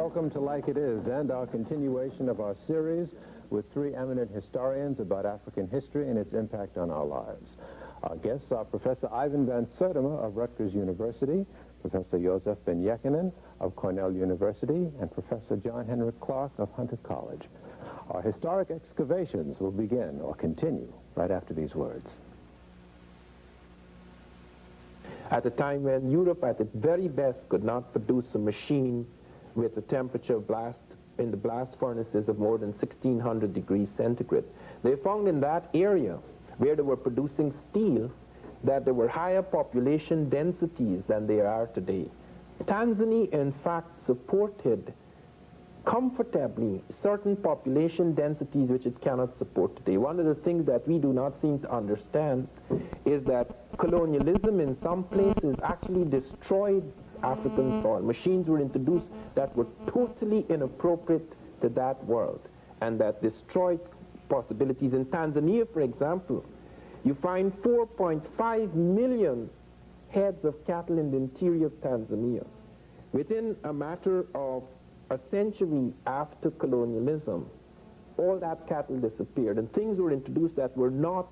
welcome to Like It Is and our continuation of our series with three eminent historians about African history and its impact on our lives. Our guests are Professor Ivan van Sertima of Rutgers University, Professor Josef Ben Jochannan of Cornell University, and Professor John Henrik Clarke of Hunter College. Our historic excavations will begin or continue right after these words. At a time when Europe at its very best could not produce a machine with a temperature in the blast furnaces of more than 1600 degrees centigrade, they found in that area where they were producing steel that there were higher population densities than there are today. Tanzania, in fact, supported comfortably certain population densities which it cannot support today. One of the things that we do not seem to understand is that colonialism in some places actually destroyed African soil. Machines were introduced that were totally inappropriate to that world and that destroyed possibilities. In Tanzania, for example, you find 4.5 million heads of cattle in the interior of Tanzania. Within a matter of a century after colonialism, all that cattle disappeared, and things were introduced that were not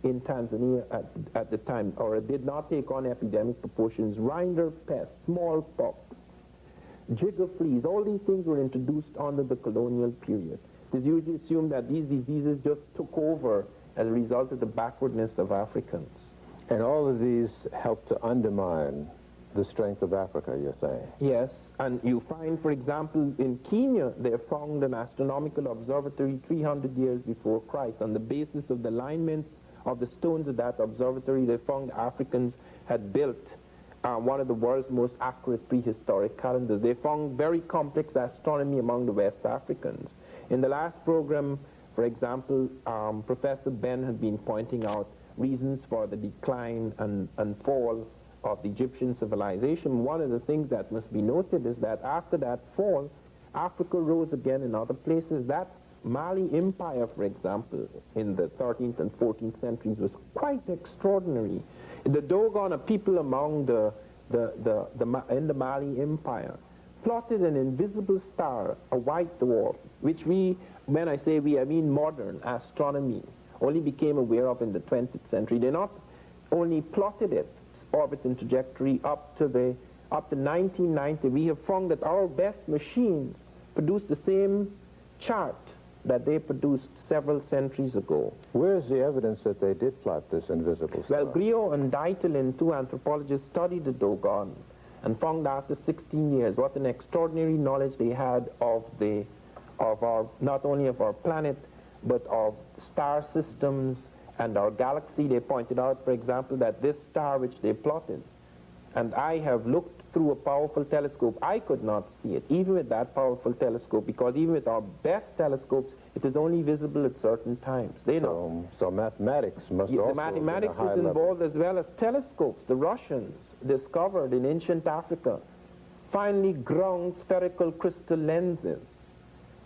in Tanzania at the time, or did not take on epidemic proportions. Rinder pest, smallpox, jigger fleas, all these things were introduced under the colonial period. It is usually assumed that these diseases just took over as a result of the backwardness of Africans. And all of these help to undermine the strength of Africa, you're saying? Yes, and you find, for example, in Kenya, they found an astronomical observatory 300 years before Christ. On the basis of the alignments of the stones of that observatory, they found Africans had built one of the world's most accurate prehistoric calendars. They found very complex astronomy among the West Africans. In the last program, for example, Professor Ben had been pointing out reasons for the decline and fall of the Egyptian civilization. One of the things that must be noted is that after that fall, Africa rose again in other places. That Mali Empire, for example, in the 13th and 14th centuries was quite extraordinary. The Dogon, a people among in the Mali Empire, plotted an invisible star, a white dwarf, which we, when I say we, I mean modern astronomy, only became aware of in the 20th century. They not only plotted its orbit and trajectory up to 1990. We have found that our best machines produce the same chart that they produced several centuries ago. Where's the evidence that they did plot this invisible star? Well, Griot and Deitel, two anthropologists, studied the Dogon and found after 16 years what an extraordinary knowledge they had of our, not only of our planet, but of star systems and our galaxy. They pointed out, for example, that this star which they plotted, and I have looked through a powerful telescope, I could not see it, even with that powerful telescope, because even with our best telescopes, it is only visible at certain times. They know. So mathematics must also the mathematics was involved as well as telescopes. The Russians discovered in ancient Africa finely ground spherical crystal lenses.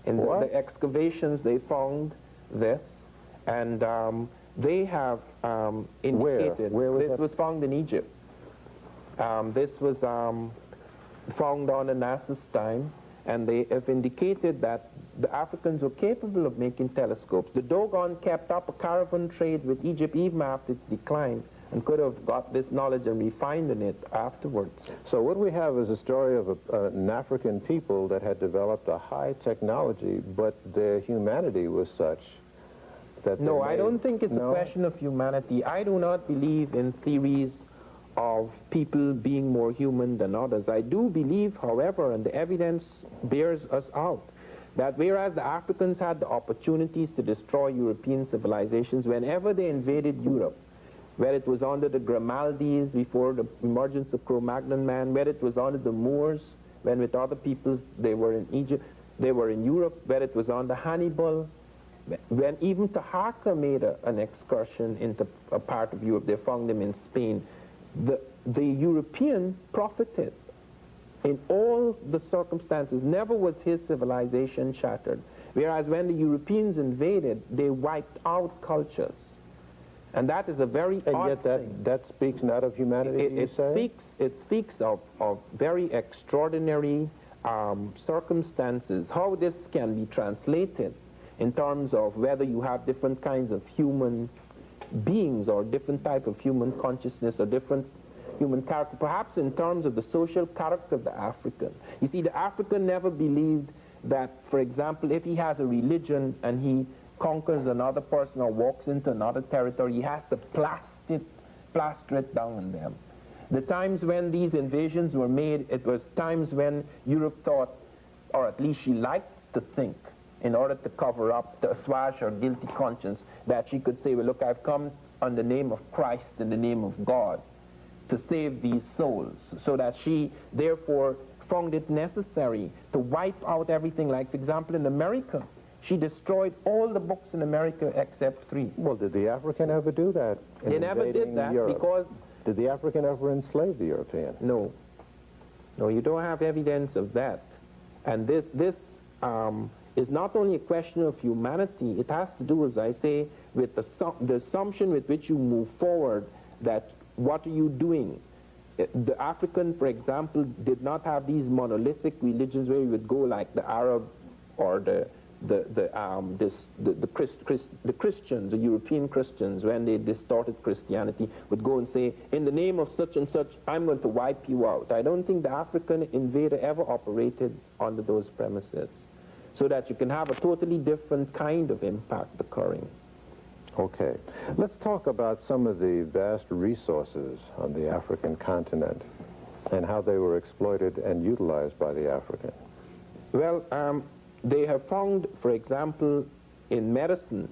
In the excavations they found this, and they have indicated, this was found in Egypt. This was found on Anas's time, and they have indicated that the Africans were capable of making telescopes. The Dogon kept up a caravan trade with Egypt even after its decline, and could have got this knowledge and refined in it afterwards. So what we have is a story of an African people that had developed a high technology, but their humanity was such that no, I don't think it's a question of humanity. I do not believe in theories of people being more human than others. I do believe, however, and the evidence bears us out, that whereas the Africans had the opportunities to destroy European civilizations whenever they invaded Europe, where it was under the Grimaldis before the emergence of Cro-Magnon man, where it was under the Moors, when with other peoples they were in Egypt, they were in Europe, where it was under Hannibal, when even Taharqa made an excursion into a part of Europe, they found them in Spain. The European profited in all the circumstances. Never was his civilization shattered. Whereas when the Europeans invaded, they wiped out cultures. And that is a very odd thing. That speaks not of humanity, It speaks of very extraordinary circumstances, how this can be translated in terms of whether you have different kinds of human beings or different type of human consciousness or different human character, perhaps in terms of the social character of the African. You see, the African never believed that, for example, if he has a religion and he conquers another person or walks into another territory, he has to plaster it down on them. The times when these invasions were made, it was times when Europe thought, or at least she liked to think, in order to cover up, to assuage her guilty conscience, that she could say, well, look, I've come on the name of Christ, in the name of God, to save these souls, so that she, therefore, found it necessary to wipe out everything. Like, for example, in America, she destroyed all the books in America except 3. Well, did the African ever do that? They never did that Europe? because... Did the African ever enslave the European? No. No, you don't have evidence of that. And this is not only a question of humanity, it has to do, as I say, with the assumption with which you move forward, that what are you doing? The African, for example, did not have these monolithic religions where you would go like the Arab or the Christians, the European Christians, when they distorted Christianity, would go and say, in the name of such and such, I'm going to wipe you out. I don't think the African invader ever operated under those premises, so that you can have a totally different kind of impact occurring. Okay. Let's talk about some of the vast resources on the African continent and how they were exploited and utilized by the African. Well, they have found, for example, in medicine,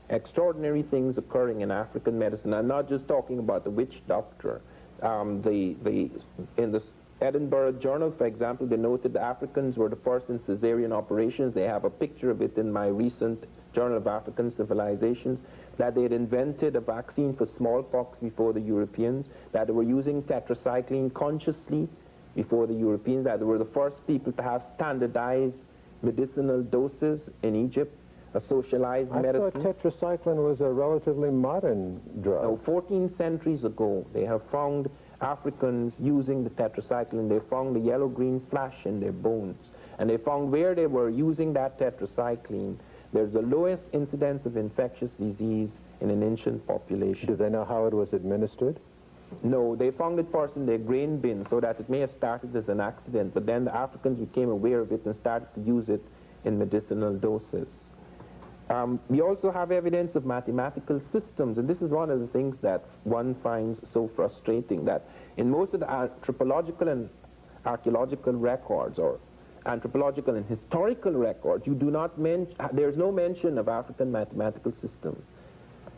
extraordinary things occurring in African medicine. I'm not just talking about the witch doctor. In the Edinburgh Journal, for example, they noted the Africans were the first in cesarean operations. They have a picture of it in my recent Journal of African Civilizations, that they had invented a vaccine for smallpox before the Europeans, that they were using tetracycline consciously before the Europeans, that they were the first people to have standardized medicinal doses in Egypt, a socialized medicine. I thought tetracycline was a relatively modern drug. No, 14 centuries ago, they have found Africans using the tetracycline. They found the yellow-green flash in their bones. And they found where they were using that tetracycline, there's the lowest incidence of infectious disease in an ancient population. Do they know how it was administered? No, they found it first in their grain bin, so that it may have started as an accident, but then the Africans became aware of it and started to use it in medicinal doses. We also have evidence of mathematical systems, and this is one of the things that one finds so frustrating, that in most of the anthropological and archaeological records, or anthropological and historical records, you do not there's no mention of African mathematical systems.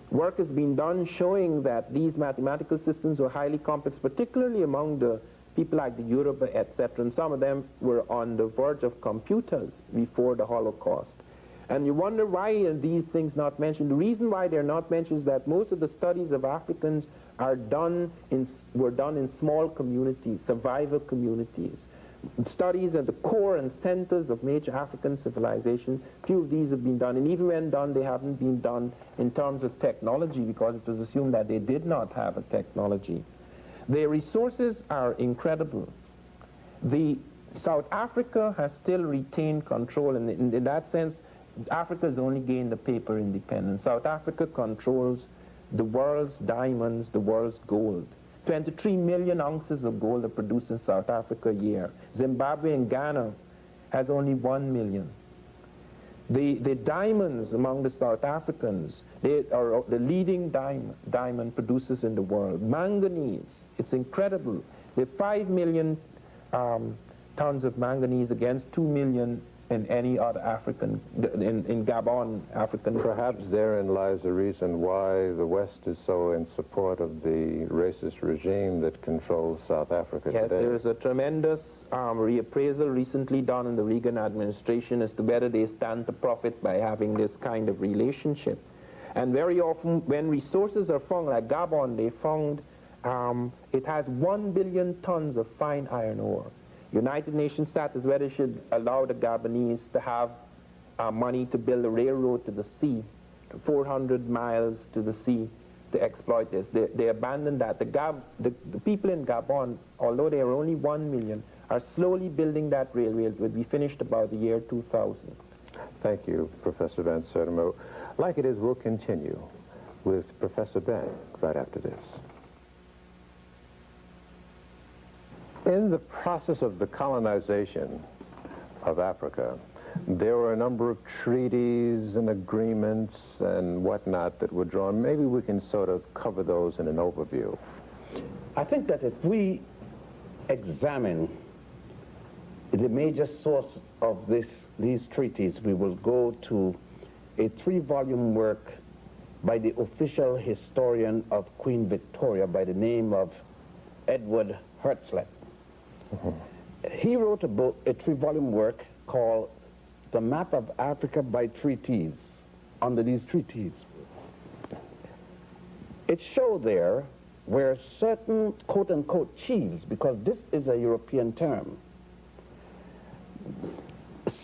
Work has been done showing that these mathematical systems were highly complex, particularly among the people like the Yoruba, etc., and some of them were on the verge of computers before the Holocaust. And you wonder, why are these things not mentioned? The reason why they're not mentioned is that most of the studies of Africans were done in small communities, survivor communities. Studies at the core and centers of major African civilizations, few of these have been done, and even when done, they haven't been done in terms of technology, because it was assumed that they did not have a technology. Their resources are incredible. South Africa has still retained control, and in that sense, Africa has only gained the paper independence. South Africa controls the world's diamonds, the world's gold. 23 million ounces of gold are produced in South Africa a year. Zimbabwe and Ghana has only 1 million. The diamonds among the South Africans, they are the leading diamond producers in the world. Manganese, it's incredible. They have 5 million tons of manganese against 2 million in any other African, in Gabon, African. Perhaps therein lies the reason why the West is so in support of the racist regime that controls South Africa today. Yes, there is a tremendous reappraisal recently done in the Reagan administration as to whether they stand to profit by having this kind of relationship. And very often when resources are found, like Gabon, they found it has 1 billion tons of fine iron ore. United Nations sat as whether it should allow the Gabonese to have money to build a railroad to the sea, 400 miles to the sea, to exploit this. They abandoned that. The people in Gabon, although they are only 1 million, are slowly building that railway. It will be finished about the year 2000. Thank you, Professor Van Sertima. Like it is, we'll continue with Professor Ben right after this. In the process of the colonization of Africa, there were a number of treaties and agreements and whatnot that were drawn. Maybe we can sort of cover those in an overview. I think that if we examine the major source of these treaties, we will go to a 3-volume work by the official historian of Queen Victoria by the name of Edward Hertzlet. He wrote a book, a 3-volume work called The Map of Africa by Treaties, under these treaties. It showed there where certain quote-unquote chiefs, because this is a European term,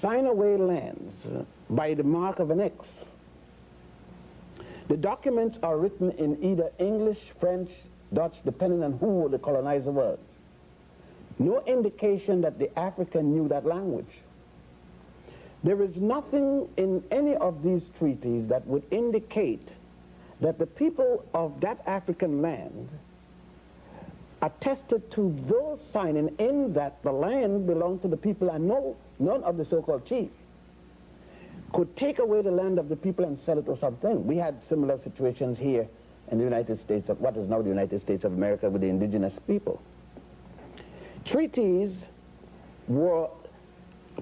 sign away lands by the mark of an X. The documents are written in either English, French, Dutch, depending on who the colonizer was. No indication that the African knew that language. There is nothing in any of these treaties that would indicate that the people of that African land attested to those signing in that the land belonged to the people, and none of the so-called chiefs could take away the land of the people and sell it or something. We had similar situations here in the United States, of what is now the United States of America, with the indigenous people. Treaties were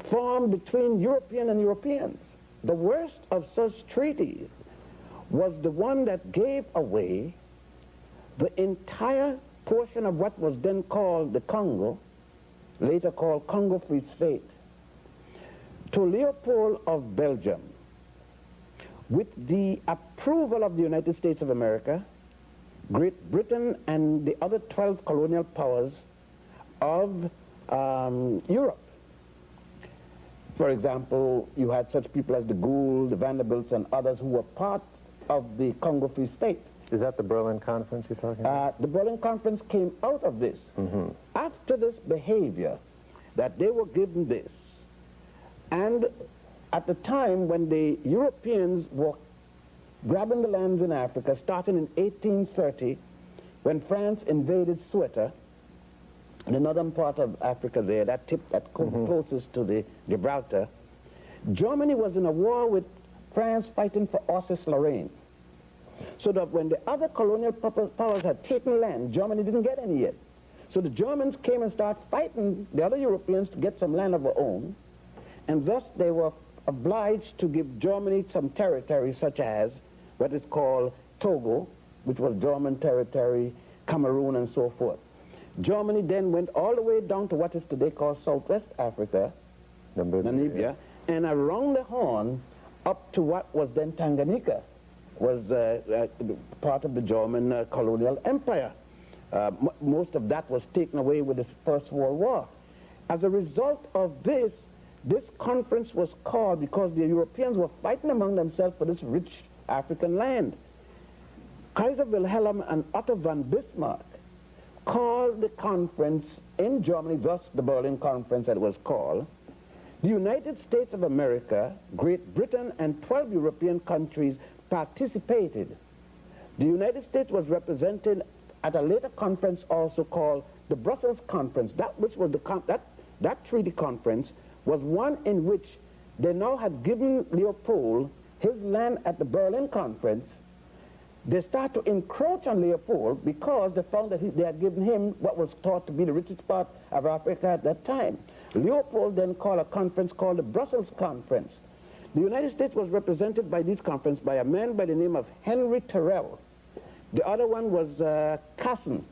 formed between European and Europeans. The worst of such treaties was the one that gave away the entire portion of what was then called the Congo, later called Congo Free State, to Leopold of Belgium, with the approval of the United States of America, Great Britain, and the other 12 colonial powers of Europe. For example, you had such people as the Gould, the Vanderbilts, and others who were part of the Congo Free State. Is that the Berlin Conference you're talking about? The Berlin Conference came out of this. After this behavior, that they were given this, and at the time when the Europeans were grabbing the lands in Africa, starting in 1830, when France invaded Ceuta, the northern part of Africa there, that tip that closest to the Gibraltar, Germany was in a war with France fighting for Alsace-Lorraine. So that when the other colonial powers had taken land, Germany didn't get any yet. So the Germans came and started fighting the other Europeans to get some land of their own, and thus they were obliged to give Germany some territory, such as what is called Togo, which was German territory, Cameroon, and so forth. Germany then went all the way down to what is today called Southwest Africa, Namibia, and around the Horn up to what was then Tanganyika, was part of the German colonial empire. Most of that was taken away with the First World War. As a result of this, this conference was called because the Europeans were fighting among themselves for this rich African land. Kaiser Wilhelm and Otto von Bismarck called the conference in Germany, thus the Berlin Conference that it was called. The United States of America, Great Britain, and 12 European countries participated. The United States was represented at a later conference also called the Brussels Conference. That which was that treaty conference was one in which they now had given Leopold his land at the Berlin Conference. They start to encroach on Leopold because they found that they had given him what was thought to be the richest part of Africa at that time. Leopold then called a conference called the Brussels Conference. The United States was represented by this conference by a man by the name of Henry Terrell. The other one was Casson.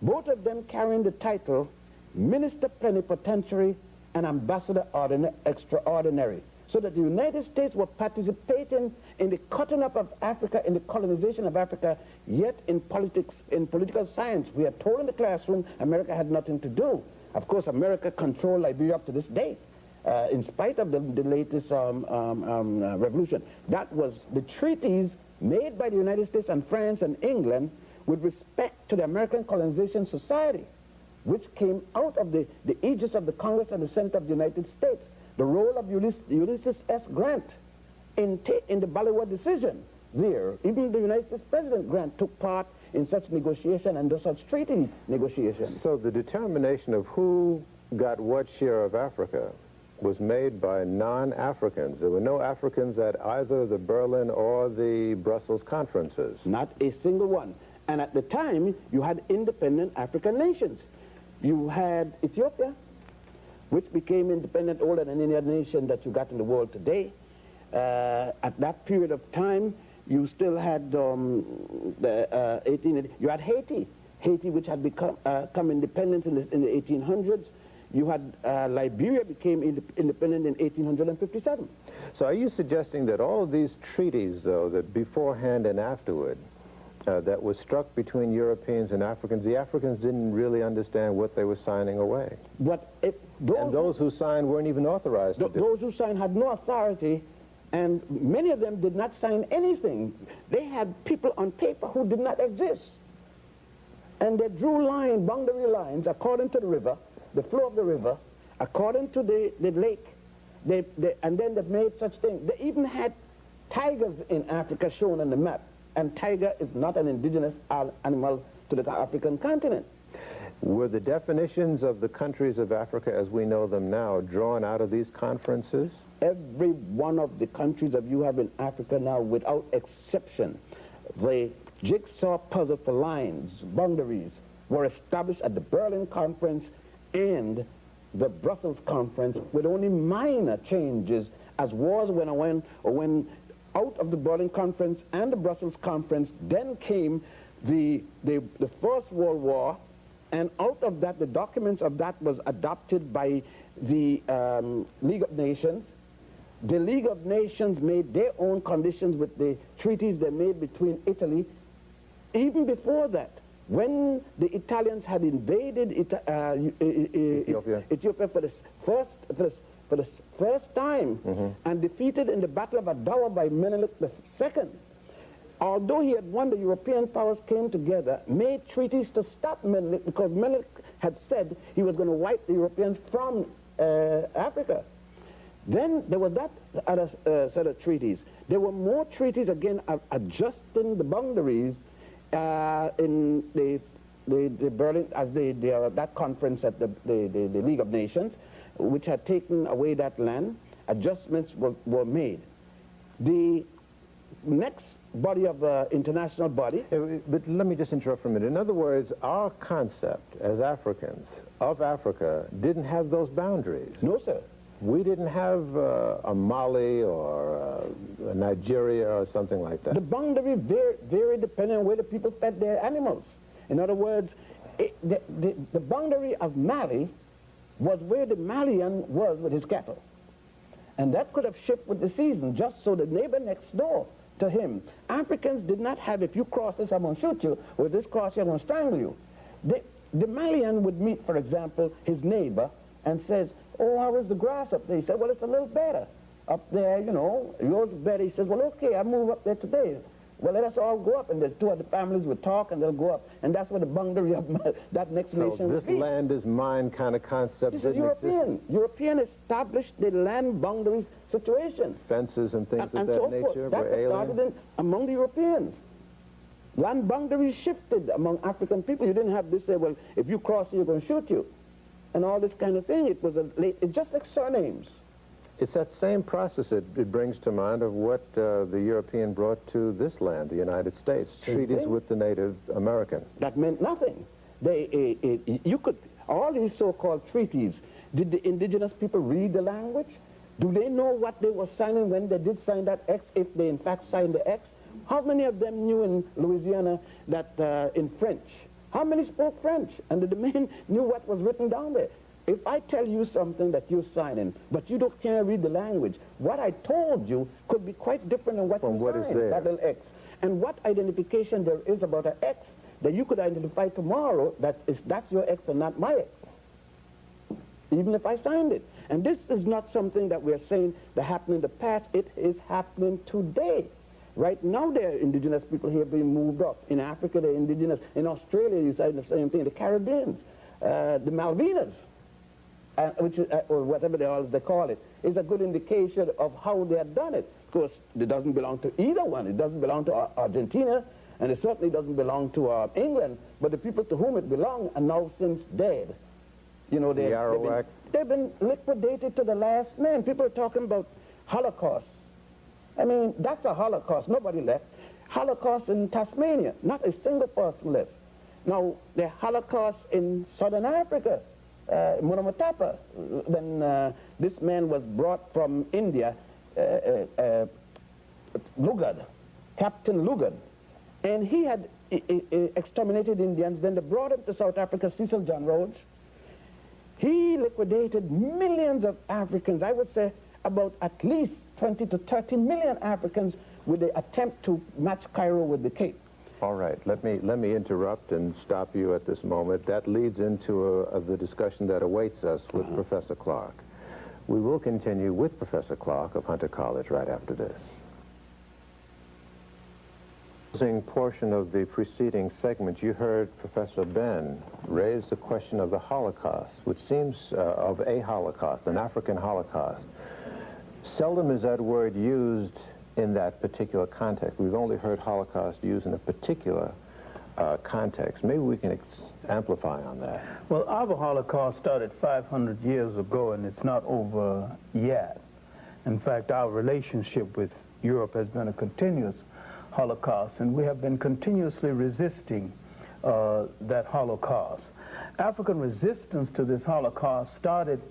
Both of them carrying the title Minister Plenipotentiary and Ambassador Extraordinary. So that the United States were participating in the cutting up of Africa, in the colonization of Africa, yet in politics, in political science. We are told in the classroom America had nothing to do. Of course, America controlled Liberia up to this day, in spite of the latest revolution. That was, the treaties made by the United States and France and England with respect to the American Colonization Society, which came out of the aegis of the Congress and the Senate of the United States. The role of Ulysses S. Grant in the Baliwa decision there. Even the United States President Grant took part in such negotiation and such treaty negotiations. So the determination of who got what share of Africa was made by non-Africans. There were no Africans at either the Berlin or the Brussels conferences. Not a single one. And at the time, you had independent African nations. You had Ethiopia, which became independent older than any other nation that you got in the world today. At that period of time, you still had you had Haiti, which had become independent in the 1800s. You had Liberia became independent in 1857. So are you suggesting that all of these treaties, though, that beforehand and afterward, that was struck between Europeans and Africans, the Africans didn't really understand what they were signing away? But those who signed weren't even authorized to do it. Those who signed had no authority, and many of them did not sign anything. They had people on paper who did not exist. And they drew boundary lines according to the river, the flow of the river, according to the lake, and then they made such things. They even had tigers in Africa shown on the map, and tiger is not an indigenous animal to the African continent. Were the definitions of the countries of Africa as we know them now drawn out of these conferences? Every one of the countries that you have in Africa now, without exception, the jigsaw puzzle for lines, boundaries, were established at the Berlin Conference and the Brussels Conference with only minor changes as wars when out of the Berlin Conference and the Brussels Conference. Then came the First World War, and out of that, the documents of that was adopted by the League of Nations. The League of Nations made their own conditions with the treaties they made between Italy. Even before that, when the Italians had invaded Ethiopia for the first time, and defeated in the Battle of Adawa by Menelik II, although he had won, the European powers came together, made treaties to stop Menelik, because Menelik had said he was going to wipe the Europeans from Africa. Then there was that other set of treaties. There were more treaties, again, adjusting the boundaries in the Berlin, as that conference at the League of Nations, which had taken away that land. Adjustments were made. The next body of international body. But let me just interrupt for a minute. In other words, our concept as Africans of Africa didn't have those boundaries. No, sir. We didn't have a Mali or a Nigeria or something like that. The boundary very dependent on where the people fed their animals. In other words, the boundary of Mali was where the Malian was with his cattle. And that could have shifted with the season, just so the neighbor next door to him. Africans did not have, if you cross this, I'm going to shoot you, or this cross, I'm going to strangle you. The Malian would meet, for example, his neighbor and says, oh, how is the grass up there? He said, well, it's a little better up there, you know. Yours is better. He says, well, okay, I'll move up there today. Well, let us all go up, and the two other families would talk, and they'll go up. And that's where the boundary of that next nation would be. This land is mine kind of concept. This is European. European established the land boundaries situation. Fences and things of that so nature that were alien? started among the Europeans. Land boundaries shifted among African people. You didn't have this say, well, if you cross here, you're going to shoot you. And all this kind of thing. It was it's just like surnames. It's that same process it brings to mind of what the European brought to this land, the United States, treaties with the Native American. That meant nothing. All these so-called treaties, did the indigenous people read the language? Do they know what they were signing when they did sign that X, if they in fact signed the X? How many of them knew in Louisiana that in French? How many spoke French? And the men knew what was written down there. If I tell you something that you're signing, but you can't read the language, what I told you could be quite different than what you signed, that little X. And what identification there is about an X that you could identify tomorrow that's your X and not my X, even if I signed it. And this is not something that we're saying that happened in the past. It is happening today. Right now, there are indigenous people here being moved up. In Africa, they're indigenous. In Australia, you say the same thing. The Caribbeans, the Malvinas, which is, or whatever they call it, is a good indication of how they have done it. Of course, it doesn't belong to either one. It doesn't belong to Argentina, and it certainly doesn't belong to England. But the people to whom it belonged are now since dead. You know, they've been liquidated to the last man. People are talking about Holocaust. I mean, that's a Holocaust. Nobody left. Holocaust in Tasmania, not a single person left. Now, the Holocaust in Southern Africa, Munamatapa, when this man was brought from India, Lugard, Captain Lugard, and he had exterminated Indians. Then they brought him to South Africa, Cecil John Rhodes. He liquidated millions of Africans, I would say about at least 20 to 30 million Africans with the attempt to match Cairo with the Cape. All right, let me interrupt and stop you at this moment. That leads into the discussion that awaits us with Professor Clarke. We will continue with Professor Clarke of Hunter College right after this. In portion of the preceding segment, you heard Professor Ben raise the question of the Holocaust, which seems of a Holocaust, an African Holocaust. Seldom is that word used in that particular context. We've only heard Holocaust used in a particular context. Maybe we can amplify on that. Well, our Holocaust started 500 years ago, and it's not over yet. In fact, our relationship with Europe has been a continuous Holocaust, and we have been continuously resisting that Holocaust. African resistance to this Holocaust started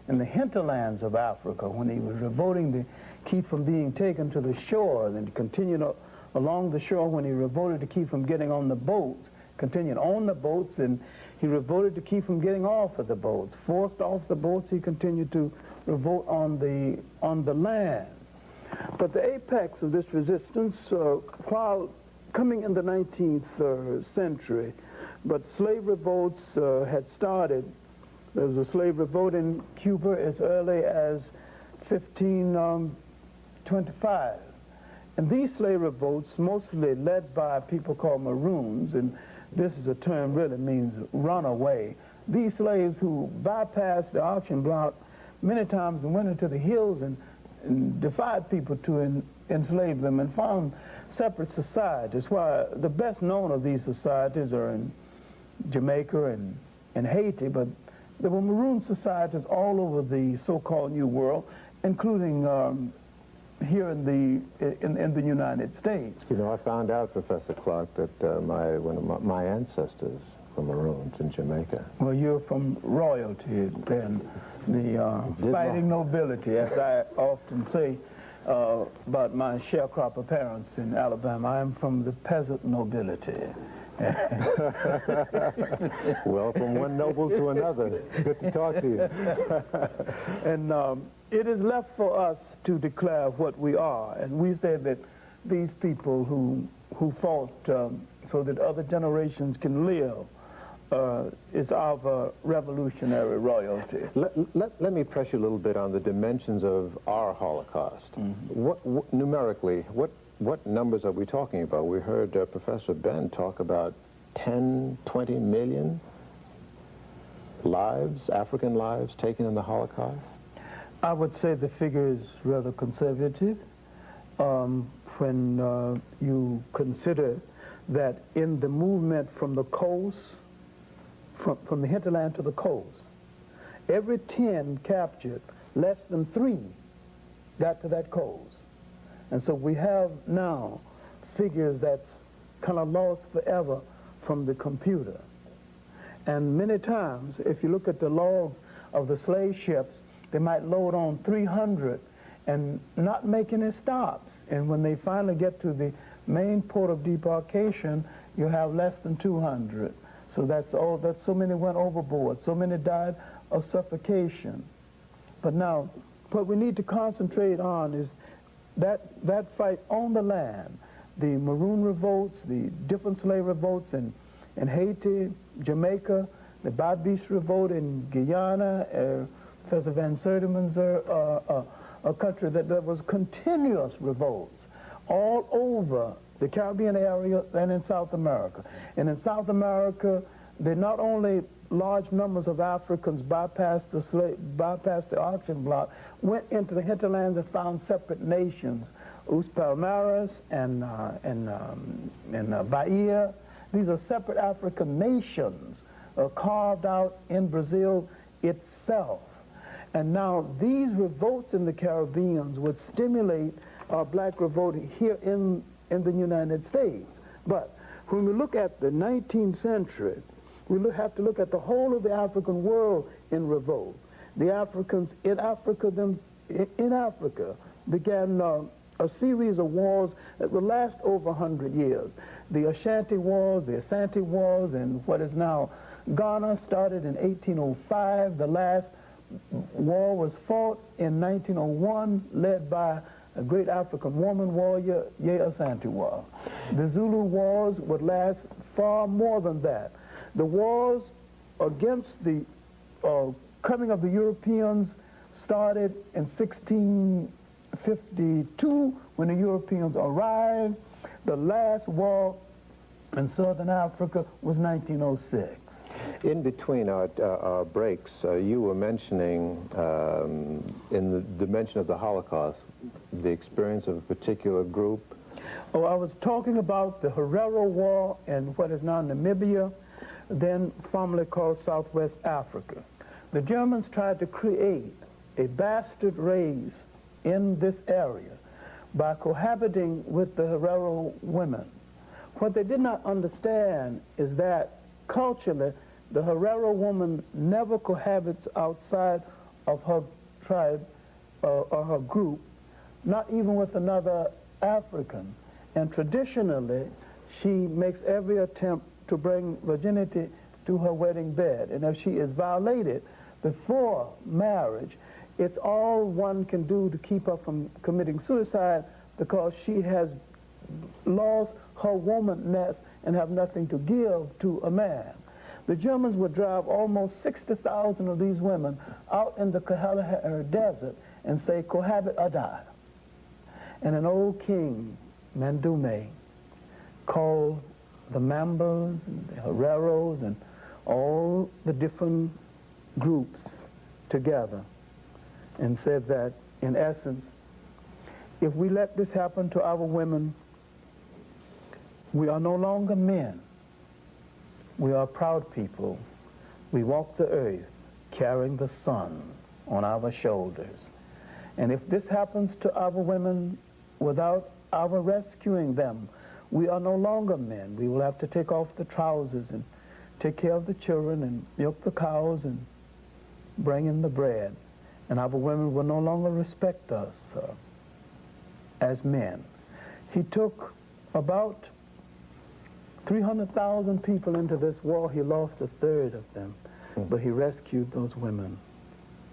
in the hinterlands of Africa when he was revolting to keep from being taken to the shore, then continued along the shore when he revolted to keep from getting on the boats, continued on the boats, and he revolted to keep from getting off of the boats. Forced off the boats, he continued to revolt on the land. But the apex of this resistance, while coming in the 19th century, but slave revolts had started. There was a slave revolt in Cuba as early as 1525. And these slave revolts, mostly led by people called Maroons, and this is a term really means runaway. These slaves who bypassed the auction block many times and went into the hills and defied people to enslave them and found separate societies. Why the best known of these societies are in Jamaica and Haiti, but there were Maroon societies all over the so-called New World, including here in the United States. You know, I found out, Professor Clarke, that one of my ancestors were Maroons in Jamaica. Well, you're from royalty, then, the fighting nobility, as I often say about my sharecropper parents in Alabama. I am from the peasant nobility. Well, from one noble to another. Good to talk to you. And it is left for us to declare what we are. And we say that these people who fought so that other generations can live is our revolutionary royalty. Let me press you a little bit on the dimensions of our Holocaust. Numerically, what numbers are we talking about? We heard Professor Ben talk about 10, 20 million lives, African lives, taken in the Holocaust. I would say the figure is rather conservative when you consider that in the movement from the coast, from the hinterland to the coast, every 10 captured, less than 3 got to that coast. And so we have now figures that's kind of lost forever from the computer. And many times, if you look at the logs of the slave ships, they might load on 300 and not make any stops. And when they finally get to the main port of debarkation, you have less than 200. So that's all. That so many went overboard. So many died of suffocation. But now, what we need to concentrate on is that fight on the land, the Maroon revolts, the different slave revolts in Haiti, Jamaica, the Babis revolt in Guyana, Professor Van Sertima's a country that there was continuous revolts all over the Caribbean area and in South America. And in South America, they not only large numbers of Africans bypassed the auction block, went into the hinterlands and found separate nations, Us Palmares and Bahia. These are separate African nations carved out in Brazil itself. And now these revolts in the Caribbean would stimulate black revolt here in the United States. But when we look at the 19th century, we have to look at the whole of the African world in revolt. The Africans in Africa began a series of wars that would last over 100 years. The Ashanti Wars, the Asante Wars, and what is now Ghana started in 1805. The last war was fought in 1901, led by a great African woman warrior, Ye Asantewaa. The Zulu Wars would last far more than that. The wars against the coming of the Europeans started in 1652 when the Europeans arrived. The last war in Southern Africa was 1906. In between our breaks, you were mentioning, in the dimension of the Holocaust, the experience of a particular group. Oh, I was talking about the Herero War in what is now Namibia, then formerly called Southwest Africa. The Germans tried to create a bastard race in this area by cohabiting with the Herero women. What they did not understand is that culturally, the Herero woman never cohabits outside of her tribe or her group, not even with another African. And traditionally, she makes every attempt to bring virginity to her wedding bed. And if she is violated before marriage, it's all one can do to keep her from committing suicide, because she has lost her womanness and have nothing to give to a man. The Germans would drive almost 60,000 of these women out in the Kalahari Desert and say, cohabit or die. And an old king, Mandume, called the Mambas and the Hereros and all the different groups together and said that, in essence, if we let this happen to our women, we are no longer men. We are proud people. We walk the earth carrying the sun on our shoulders. And if this happens to our women without our rescuing them, we are no longer men. We will have to take off the trousers and take care of the children and milk the cows and bring in the bread. And our women will no longer respect us as men. He took about 300,000 people into this war. He lost a third of them, but he rescued those women.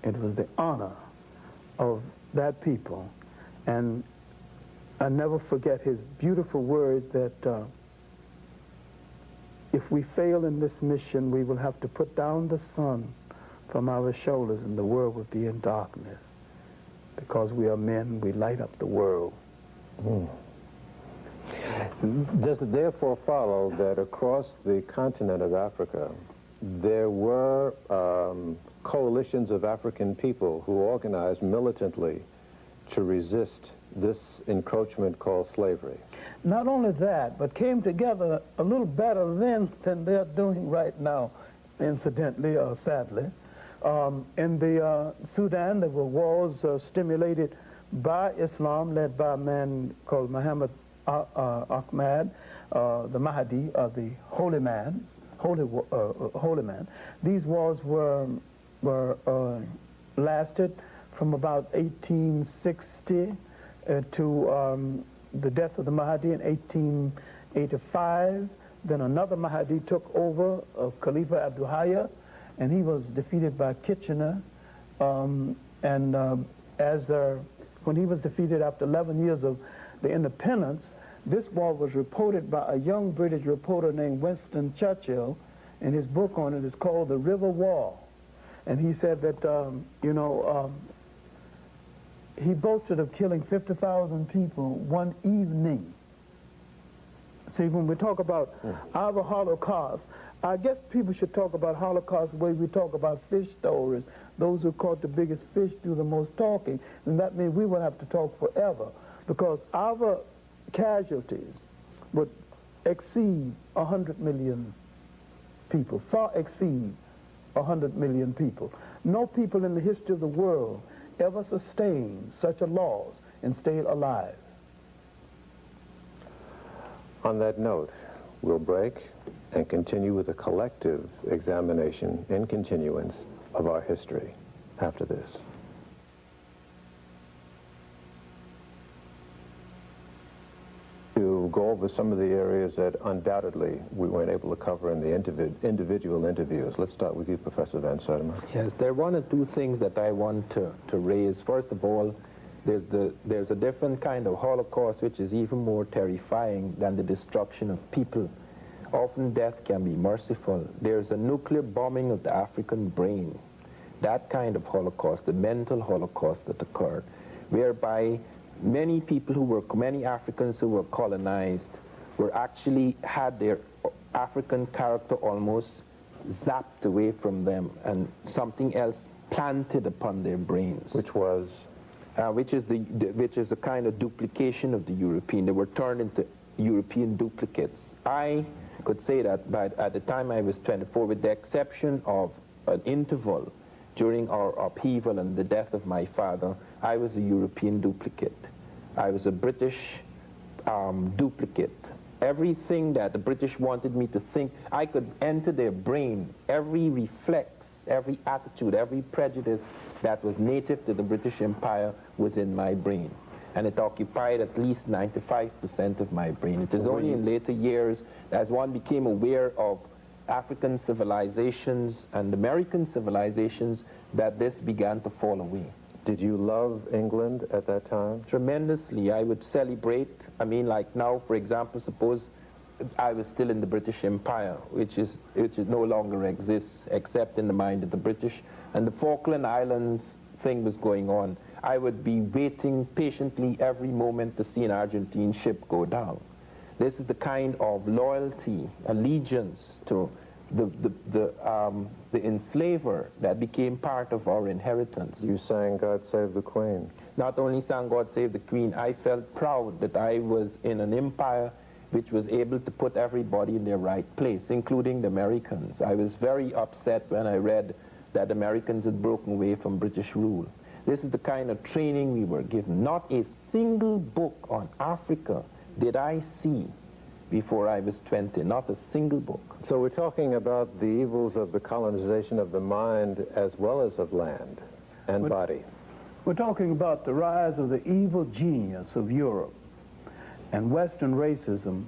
It was the honor of that people. And I never forget his beautiful words that if we fail in this mission, we will have to put down the sun from our shoulders and the world will be in darkness. Because we are men, we light up the world. Does it therefore follow that across the continent of Africa, there were coalitions of African people who organized militantly to resist this encroachment called slavery? Not only that, but came together a little better then than they're doing right now, incidentally or sadly. In the Sudan, there were wars stimulated by Islam, led by a man called Muhammad Ahmad, the Mahdi, the holy man, holy man. These wars were lasted from about 1860 to the death of the Mahdi in 1885. Then another Mahdi took over, Khalifa Abdul Hayya, and he was defeated by Kitchener. When he was defeated after 11 years of the independence, this war was reported by a young British reporter named Winston Churchill, and his book on it is called The River War. And he said that, he boasted of killing 50,000 people one evening. See, when we talk about our Holocaust, I guess people should talk about Holocaust the way we talk about fish stories. Those who caught the biggest fish do the most talking, and that means we would have to talk forever, because our casualties would exceed 100 million people, far exceed 100 million people. No people in the history of the world ever sustained such a loss and stayed alive. On that note, we'll break and continue with a collective examination in continuance of our history after this. To go over some of the areas that undoubtedly we weren't able to cover in the individual interviews. Let's start with you, Professor Van Sertima. Yes, there are one or two things that I want to raise. First of all, there's a different kind of Holocaust which is even more terrifying than the destruction of people. Often death can be merciful. There's a nuclear bombing of the African brain. That kind of Holocaust, the mental Holocaust that occurred, whereby many Africans who were colonized were actually had their African character almost zapped away from them and something else planted upon their brains. Which was? Which is a kind of duplication of the European. They were turned into European duplicates. I could say that at the time I was 24, with the exception of an interval during our upheaval and the death of my father, I was a European duplicate. I was a British duplicate. Everything that the British wanted me to think, I could enter their brain. Every reflex, every attitude, every prejudice that was native to the British Empire was in my brain. And it occupied at least 95% of my brain. It is only in later years, as one became aware of African civilizations and American civilizations, that this began to fall away. Did you love England at that time? Tremendously. I would celebrate. I mean, like now, for example, suppose I was still in the British Empire, which no longer exists except in the mind of the British, and the Falkland Islands thing was going on. I would be waiting patiently every moment to see an Argentine ship go down. This is the kind of loyalty, allegiance to the enslaver that became part of our inheritance. You sang God Save the Queen. Not only sang God Save the Queen, I felt proud that I was in an empire which was able to put everybody in their right place, including the Americans. I was very upset when I read that Americans had broken away from British rule. This is the kind of training we were given. Not a single book on Africa did I see before I was 20, not a single book. So we're talking about the evils of the colonization of the mind as well as of land and body. We're talking about the rise of the evil genius of Europe and Western racism.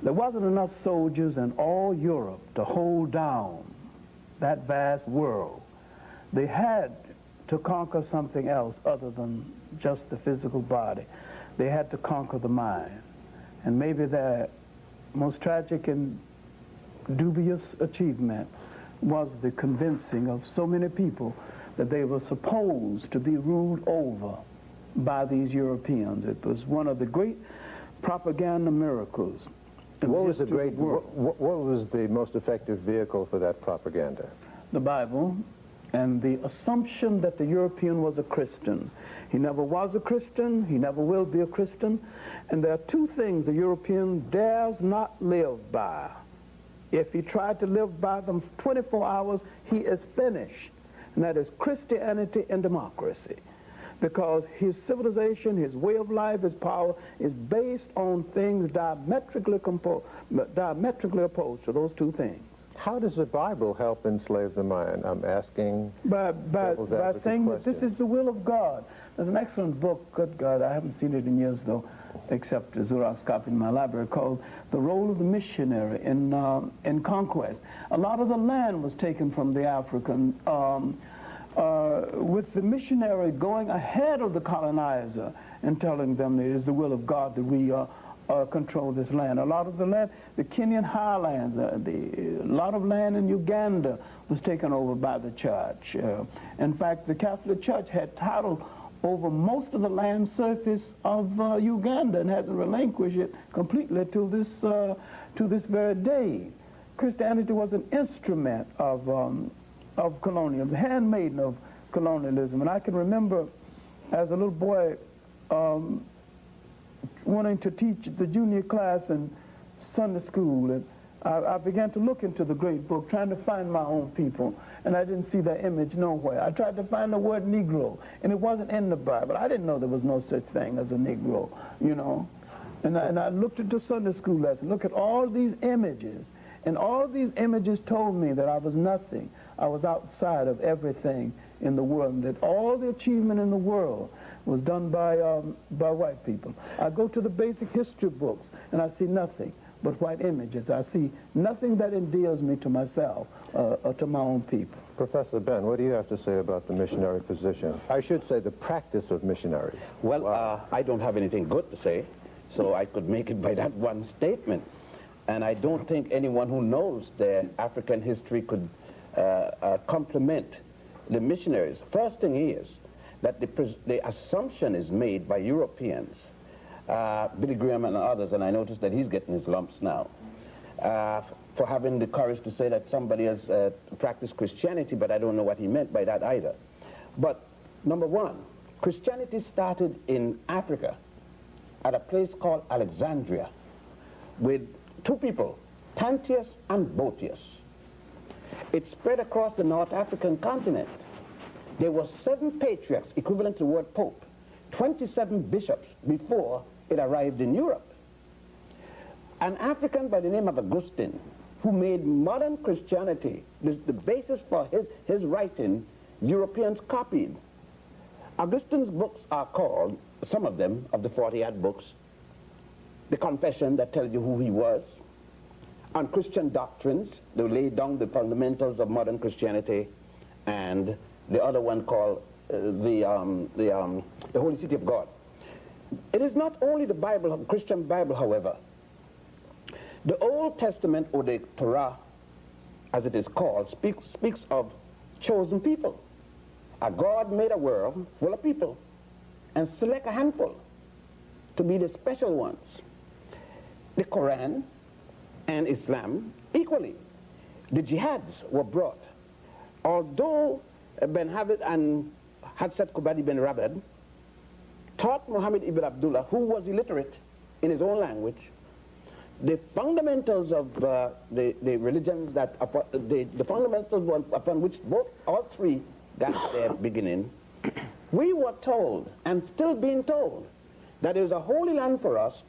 There wasn't enough soldiers in all Europe to hold down that vast world. They had to conquer something else other than just the physical body. They had to conquer the mind. And maybe their most tragic and dubious achievement was the convincing of so many people that they were supposed to be ruled over by these Europeans. It was one of the great propaganda miracles. What was the most effective vehicle for that propaganda? The Bible and the assumption that the European was a Christian. He never was a Christian, he never will be a Christian, and there are two things the European dares not live by. If he tried to live by them 24 hours, he is finished, and that is Christianity and democracy. Because his civilization, his way of life, his power is based on things diametrically opposed to those two things. How does the Bible help enslave the mind? I'm asking by saying that this is the will of God. There's an excellent book, good God, I haven't seen it in years though, except a Xerox copy in my library, called The Role of the Missionary in Conquest. A lot of the land was taken from the African, with the missionary going ahead of the colonizer and telling them it is the will of God that we control this land. A lot of the land, the Kenyan highlands, a lot of land in Uganda was taken over by the church. In fact, the Catholic Church had title over most of the land surface of Uganda and hasn't relinquished it completely to this very day. Christianity was an instrument of colonialism, the handmaiden of colonialism. And I can remember as a little boy wanting to teach the junior class in Sunday school, and I began to look into the great book, trying to find my own people, and I didn't see that image nowhere. I tried to find the word Negro, and it wasn't in the Bible. I didn't know there was no such thing as a Negro, you know. And I looked at the Sunday school lesson, look at all these images, and all these images told me that I was nothing. I was outside of everything in the world, and that all the achievement in the world was done by white people. I go to the basic history books, and I see nothing but white images. I see nothing that endears me to myself or to my own people. Professor Ben, what do you have to say about the missionary position? I should say the practice of missionaries. Well, I don't have anything good to say, so I could make it by that one statement. And I don't think anyone who knows their African history could compliment the missionaries. First thing is that the assumption is made by Europeans, Billy Graham and others, and I noticed that he's getting his lumps now, for having the courage to say that somebody has practiced Christianity, but I don't know what he meant by that either. But number one, Christianity started in Africa at a place called Alexandria with two people, Pantheus and Boetius. It spread across the North African continent. There were 7 patriarchs, equivalent to the word pope, 27 bishops before it arrived in Europe. An African by the name of Augustine, who made modern Christianity the basis for his writing, Europeans copied. Augustine's books are called, some of them, of the 40-odd books, the Confession that tells you who he was, on Christian doctrines, they laid down the fundamentals of modern Christianity, and the other one called the Holy City of God. It is not only the Bible, the Christian Bible, however. The Old Testament, or the Torah, as it is called, speaks of chosen people. A God made a world full of people and select a handful to be the special ones. The Quran and Islam equally. The jihads were brought. Although Ben Habib and Hadsat Kubadi Ben Rabed taught Muhammad ibn Abdullah, who was illiterate in his own language, the fundamentals of the religions that, the fundamentals upon which all three got their beginning, we were told, and still being told, that there is a holy land for us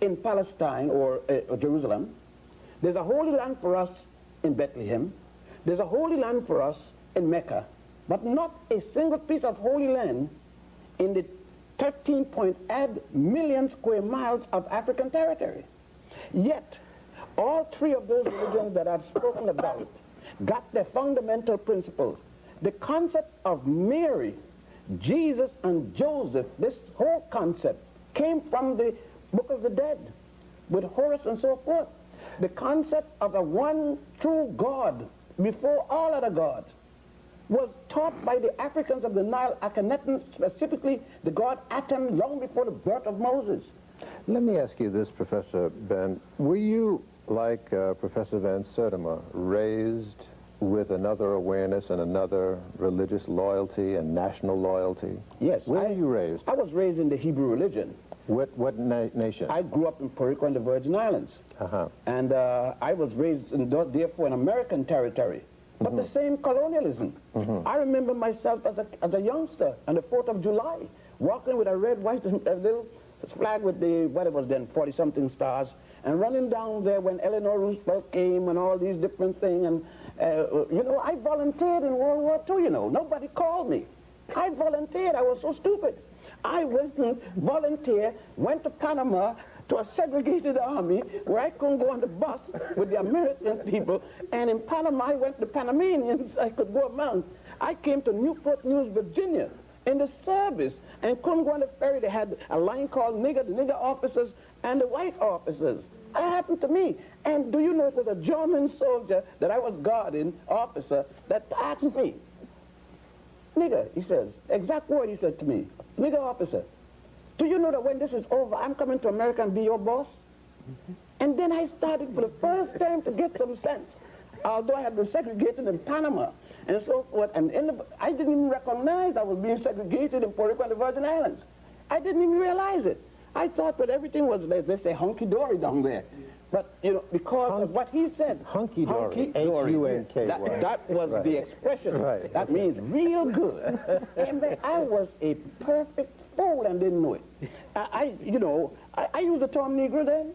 in Palestine or Jerusalem. There's a holy land for us in Bethlehem. There's a holy land for us in Mecca, but not a single piece of holy land in the 13.8 million square miles of African territory. Yet, all three of those religions that I've spoken about got their fundamental principles. The concept of Mary, Jesus, and Joseph, this whole concept came from the Book of the Dead, with Horus and so forth. The concept of a one true God before all other gods was taught by the Africans of the Nile, Akhenaten, specifically the god Aten, long before the birth of Moses. Let me ask you this, Professor Ben. Were you, like Professor Van Sertima, raised with another awareness and another religious loyalty and national loyalty? Yes. Where were you raised? I was raised in the Hebrew religion. What nation? I grew up in Puerto Rico and the Virgin Islands. And I was raised, therefore, in American territory. But the same colonialism. I remember myself as a youngster on the 4th of July, walking with a red, white, and a little flag with the, what it was then, 40-something stars, and running down there when Eleanor Roosevelt came and all these different things. And, you know, I volunteered in World War II, you know. Nobody called me. I volunteered. I was so stupid. I went and volunteered, went to Panama, to a segregated army where I couldn't go on the bus with the American people, and in Panama I went to Panamanians I could go among. I came to Newport News, Virginia in the service and couldn't go on the ferry. They had a line called nigger, the nigger officers and the white officers. That happened to me. And do you know, it was a German soldier that I was guarding, officer, that asked me, nigger, he says, exact word he said to me, nigger officer, do you know that when this is over, I'm coming to America and be your boss? And then I started for the first time to get some sense, although I had been segregated in Panama and so forth, and I didn't even recognize I was being segregated in Puerto Rico and the Virgin Islands. I didn't even realize it. I thought that everything was, as they say, hunky-dory down there. But, you know, because of what he said. Hunky-dory. Hunky-dory. H-U-N-K-Y. That was the expression. Right. That means real good. And I was a perfect fool and didn't know it. I used the term Negro then.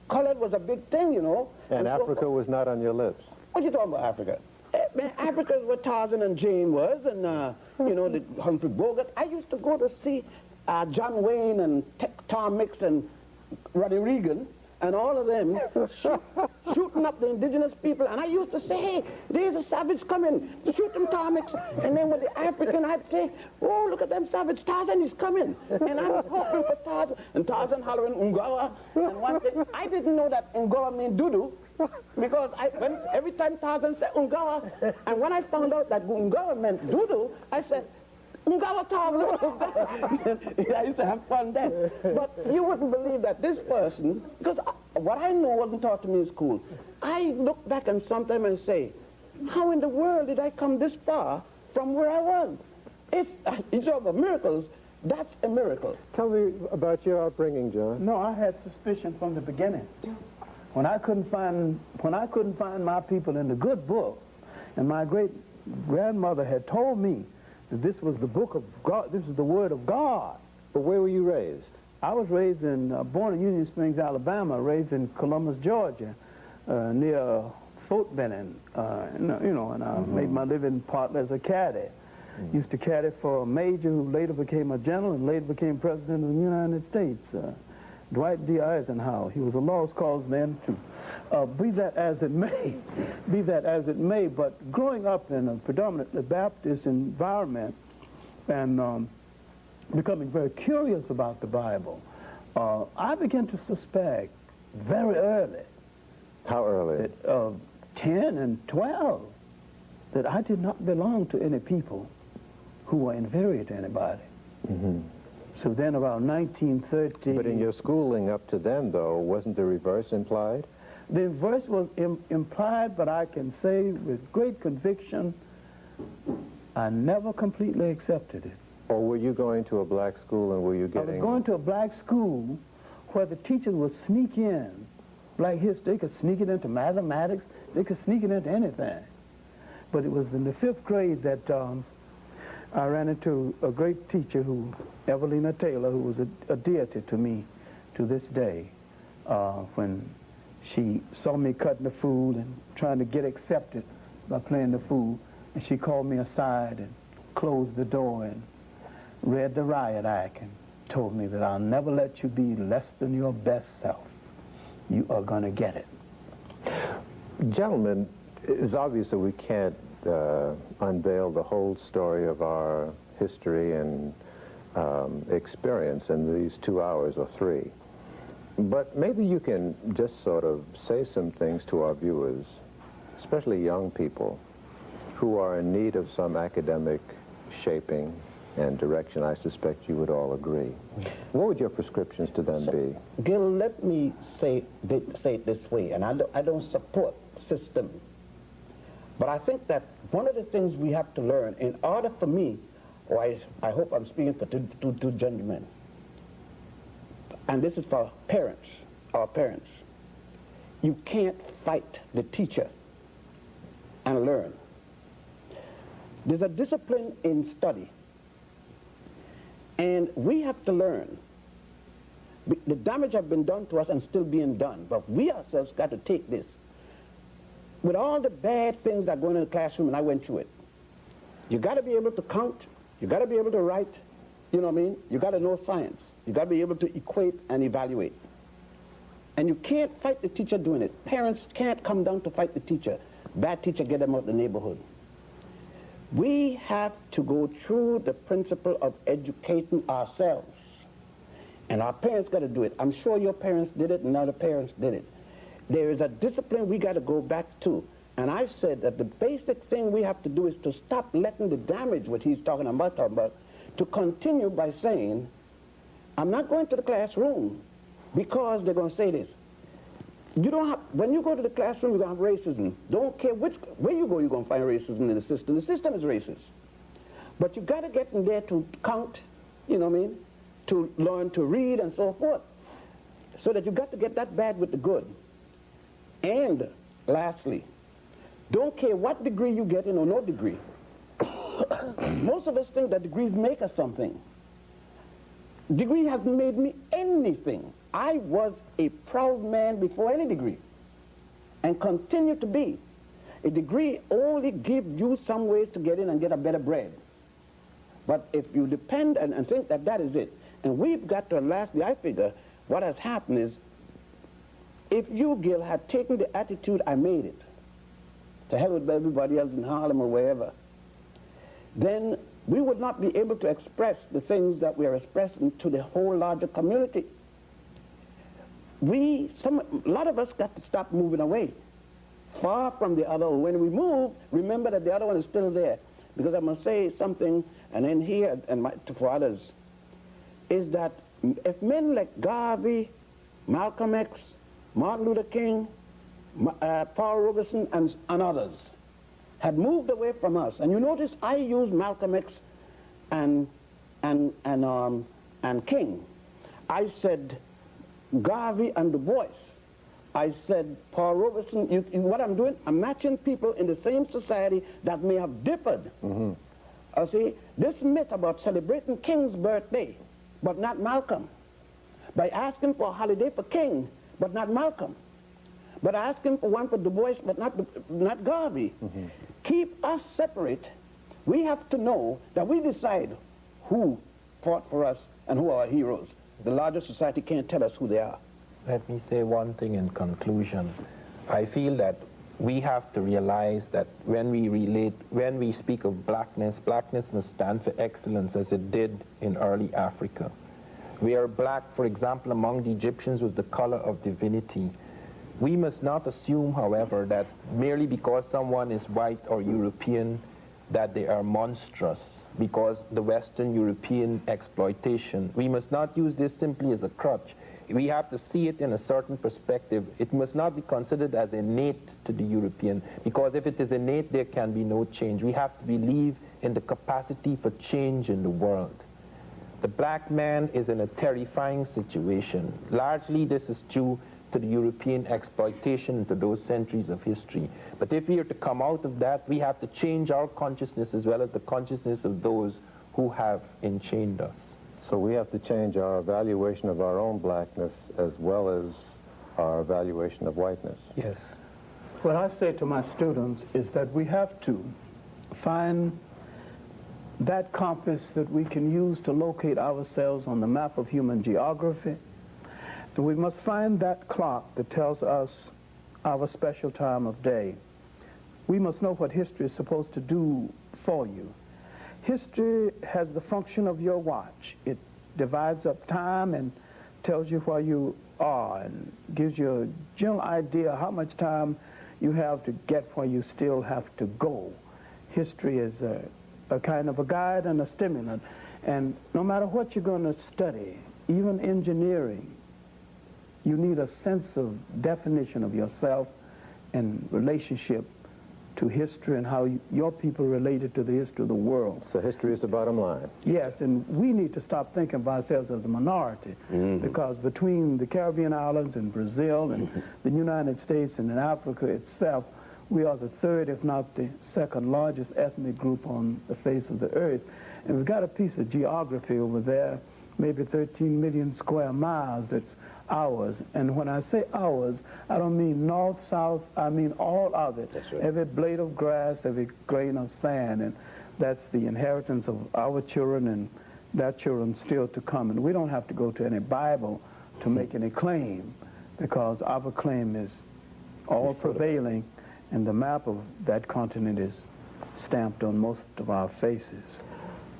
Colored was a big thing, you know. And Africa was not on your lips. What you talking about, Africa? Man, Africa is what Tarzan and Jane was, and, you know, the Humphrey Bogart. I used to go to see John Wayne and Tom Mix and Ronnie Reagan and all of them shooting up the indigenous people. And I used to say, hey, there's a savage coming. Shoot them, Tom Mix. And then with the African, I'd say, oh, look at them savage. Tarzan is coming. And I'm hoping for Tarzan. And Tarzan hollering, Ungawa. And one thing, I didn't know that Ungawa meant doo-doo. Because every time Tarzan said Ungawa, and when I found out that Ungawa meant doo-doo, I said, Ungawa Tarzan. I used to have fun then. But you wouldn't believe that this person, because what I know wasn't taught to me in school, I look back and sometimes and say, how in the world did I come this far from where I was? It's over miracles. That's a miracle. Tell me about your upbringing, John. No, I had suspicion from the beginning. When I couldn't find my people in the good book, and my great grandmother had told me that this was the book of God, this was the word of God. But where were you raised? I was raised born in Union Springs, Alabama, raised in Columbus, Georgia, near Fort Benning, and I made my living partly as a caddy. Used to caddy for a major who later became a general and later became president of the United States, Dwight D. Eisenhower. He was a lost cause man too. Be that as it may, but growing up in a predominantly Baptist environment and becoming very curious about the Bible, I began to suspect very early. How early? That, 10 and 12, that I did not belong to any people who were inferior to anybody. So then around 1930... But in your schooling up to then, though, wasn't the reverse implied? The reverse was implied, but I can say with great conviction, I never completely accepted it. Or were you going to a black school and were you getting... I was going to a black school where the teachers would sneak in black history. They could sneak it into mathematics. They could sneak it into anything. But it was in the 5th grade that I ran into a great teacher, Evelina Taylor, who was a deity to me to this day, when she saw me cutting the food and trying to get accepted by playing the fool, and she called me aside and closed the door and read the riot act and told me that I'll never let you be less than your best self. You are going to get it. Gentlemen, it's obvious that we can't unveil the whole story of our history and experience in these 2 hours or 3. But maybe you can just sort of say some things to our viewers, especially young people, who are in need of some academic shaping and direction. I suspect you would all agree. What would your prescriptions to them be? Gil, let me say it this way, and I don't support system. But I think that one of the things we have to learn, in order for me, or I hope I'm speaking for two gentlemen, and this is for parents, our parents, you can't fight the teacher and learn. There's a discipline in study, and we have to learn. The damage has been done to us and still being done, but we ourselves got to take this. With all the bad things that go in the classroom, and I went through it, you got to be able to count, you got to be able to write, you know what I mean? You got to know science. You got to be able to equate and evaluate. And you can't fight the teacher doing it. Parents can't come down to fight the teacher. Bad teacher, get them out of the neighborhood. We have to go through the principle of educating ourselves. And our parents got to do it. I'm sure your parents did it and other parents did it. There is a discipline we got to go back to. And I said that the basic thing we have to do is to stop letting the damage, what he's talking about, to continue by saying, I'm not going to the classroom because they're going to say this. You don't have, when you go to the classroom, you're going to have racism. Don't care where you go, you're going to find racism in the system. The system is racist. But you got to get in there to count, you know what I mean, to learn to read and so forth. So that you got to get that bad with the good. And lastly, don't care what degree you get in or no degree. Most of us think that degrees make us something. Degree hasn't made me anything. I was a proud man before any degree and continue to be. A degree only gives you some ways to get in and get a better bread. But if you depend and think that that is it, and we've got to, lastly, I figure, what has happened is, if you, Gil, had taken the attitude, I made it, to hell with everybody else in Harlem or wherever, then we would not be able to express the things that we are expressing to the whole larger community. A lot of us got to stop moving away, far from the other. When we move, remember that the other one is still there. Because I must say something, and then here, and for others, is that if men like Garvey, Malcolm X, Martin Luther King, Paul Robeson, and others had moved away from us, and you notice I use Malcolm X and King. I said Garvey and Du Bois. I said Paul Robeson. What I'm doing, I'm matching people in the same society that may have differed. See, this myth about celebrating King's birthday, but not Malcolm, by asking for a holiday for King, but not Malcolm, but asking for one for Du Bois, but not Garvey. Keep us separate. We have to know that we decide who fought for us and who are our heroes. The larger society can't tell us who they are. Let me say one thing in conclusion. I feel that we have to realize that when we speak of blackness, blackness must stand for excellence as it did in early Africa. Where black, for example, among the Egyptians was the color of divinity. We must not assume, however, that merely because someone is white or European, that they are monstrous because the Western European exploitation. We must not use this simply as a crutch. We have to see it in a certain perspective. It must not be considered as innate to the European, because if it is innate, there can be no change. We have to believe in the capacity for change in the world. The black man is in a terrifying situation. Largely, this is due to the European exploitation into those centuries of history. But if we are to come out of that, we have to change our consciousness as well as the consciousness of those who have enchained us. So we have to change our evaluation of our own blackness as well as our evaluation of whiteness. Yes. What I say to my students is that we have to find that compass that we can use to locate ourselves on the map of human geography. And we must find that clock that tells us our special time of day. We must know what history is supposed to do for you. History has the function of your watch. It divides up time and tells you where you are and gives you a general idea how much time you have to get where you still have to go. History is a kind of a guide and a stimulant. And no matter what you're going to study, even engineering, you need a sense of definition of yourself and relationship to history and how your people related to the history of the world. So history is the bottom line. Yes, and we need to stop thinking of ourselves as a minority, because between the Caribbean islands and Brazil and the United States and in Africa itself, we are the third, if not the second largest ethnic group on the face of the earth. And we've got a piece of geography over there, maybe 13 million square miles, that's ours. And when I say ours, I don't mean north, south, I mean all of it. That's right. Every blade of grass, every grain of sand, and that's the inheritance of our children and their children still to come. And we don't have to go to any Bible to make any claim, because our claim is all prevailing, and the map of that continent is stamped on most of our faces.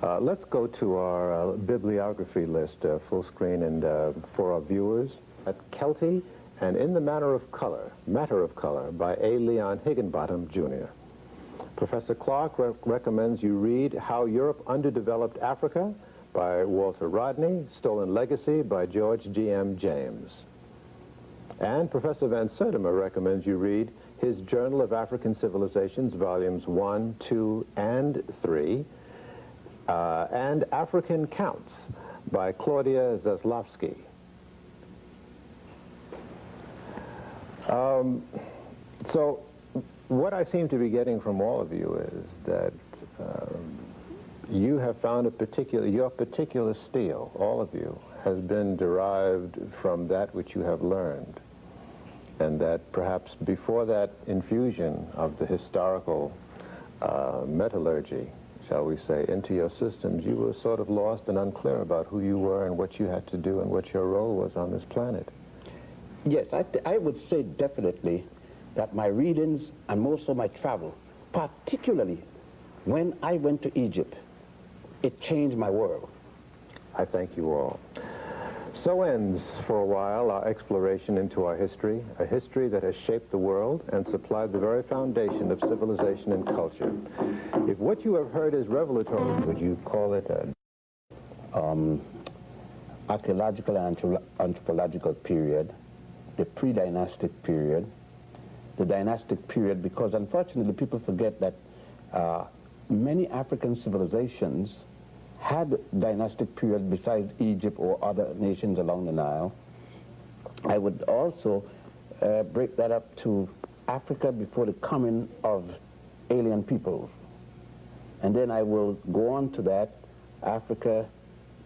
Let's go to our bibliography list, full screen, and for our viewers. At Kelty and In the Matter of Color by A. Leon Higginbottom, Jr. Professor Clarke recommends you read How Europe Underdeveloped Africa by Walter Rodney, Stolen Legacy by George G.M. James. And Professor Van Sertima recommends you read his Journal of African Civilizations, Volumes 1, 2, and 3, and African Counts by Claudia Zaslavsky. So what I seem to be getting from all of you is that you have found your particular steel, all of you, has been derived from that which you have learned, and that perhaps before that infusion of the historical metallurgy, shall we say, into your systems, you were sort of lost and unclear about who you were and what you had to do and what your role was on this planet. Yes, I would say definitely that my readings and most of my travel, particularly when I went to Egypt, it changed my world. I thank you all. So ends, for a while, our exploration into our history, a history that has shaped the world and supplied the very foundation of civilization and culture. If what you have heard is revelatory, would you call it a archaeological and anthropological period, the pre-dynastic period, the dynastic period, because unfortunately people forget that many African civilizations had dynastic periods besides Egypt or other nations along the Nile. I would also break that up to Africa before the coming of alien peoples. And then I will go on to that, Africa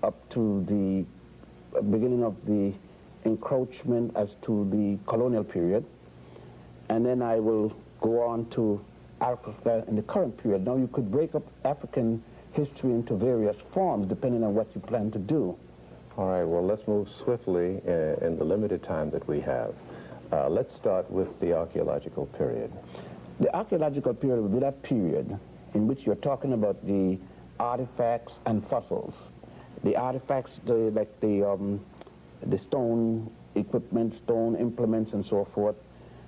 up to the beginning of the encroachment as to the colonial period. And then I will go on to Africa in the current period. Now you could break up African history into various forms depending on what you plan to do. All right, well, let's move swiftly in the limited time that we have. Let's start with the archaeological period. The archaeological period will be that period in which you're talking about the artifacts and fossils. The artifacts, like the stone equipment, stone implements, and so forth,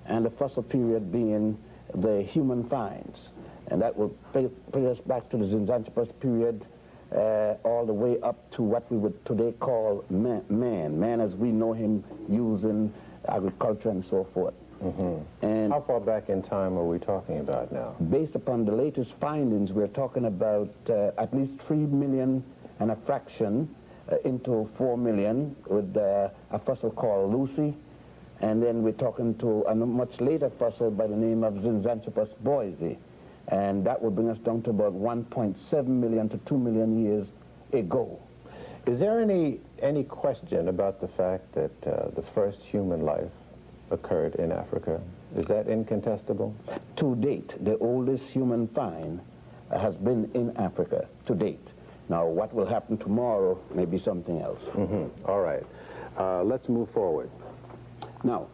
and the fossil period being the human finds. And that will bring us back to the Zinjanthropus period, all the way up to what we would today call man as we know him using agriculture and so forth. Mm-hmm. And how far back in time are we talking about now? Based upon the latest findings, we're talking about at least 3 million and a fraction into 4 million with a fossil called Lucy. And then we're talking to a much later fossil by the name of Zinjanthropus boise. And that will bring us down to about 1.7 million to 2 million years ago. Is there any question about the fact that the first human life occurred in Africa? Is that incontestable? To date, the oldest human find has been in Africa, to date. Now, what will happen tomorrow may be something else. Mm-hmm. All right. Let's move forward. Now,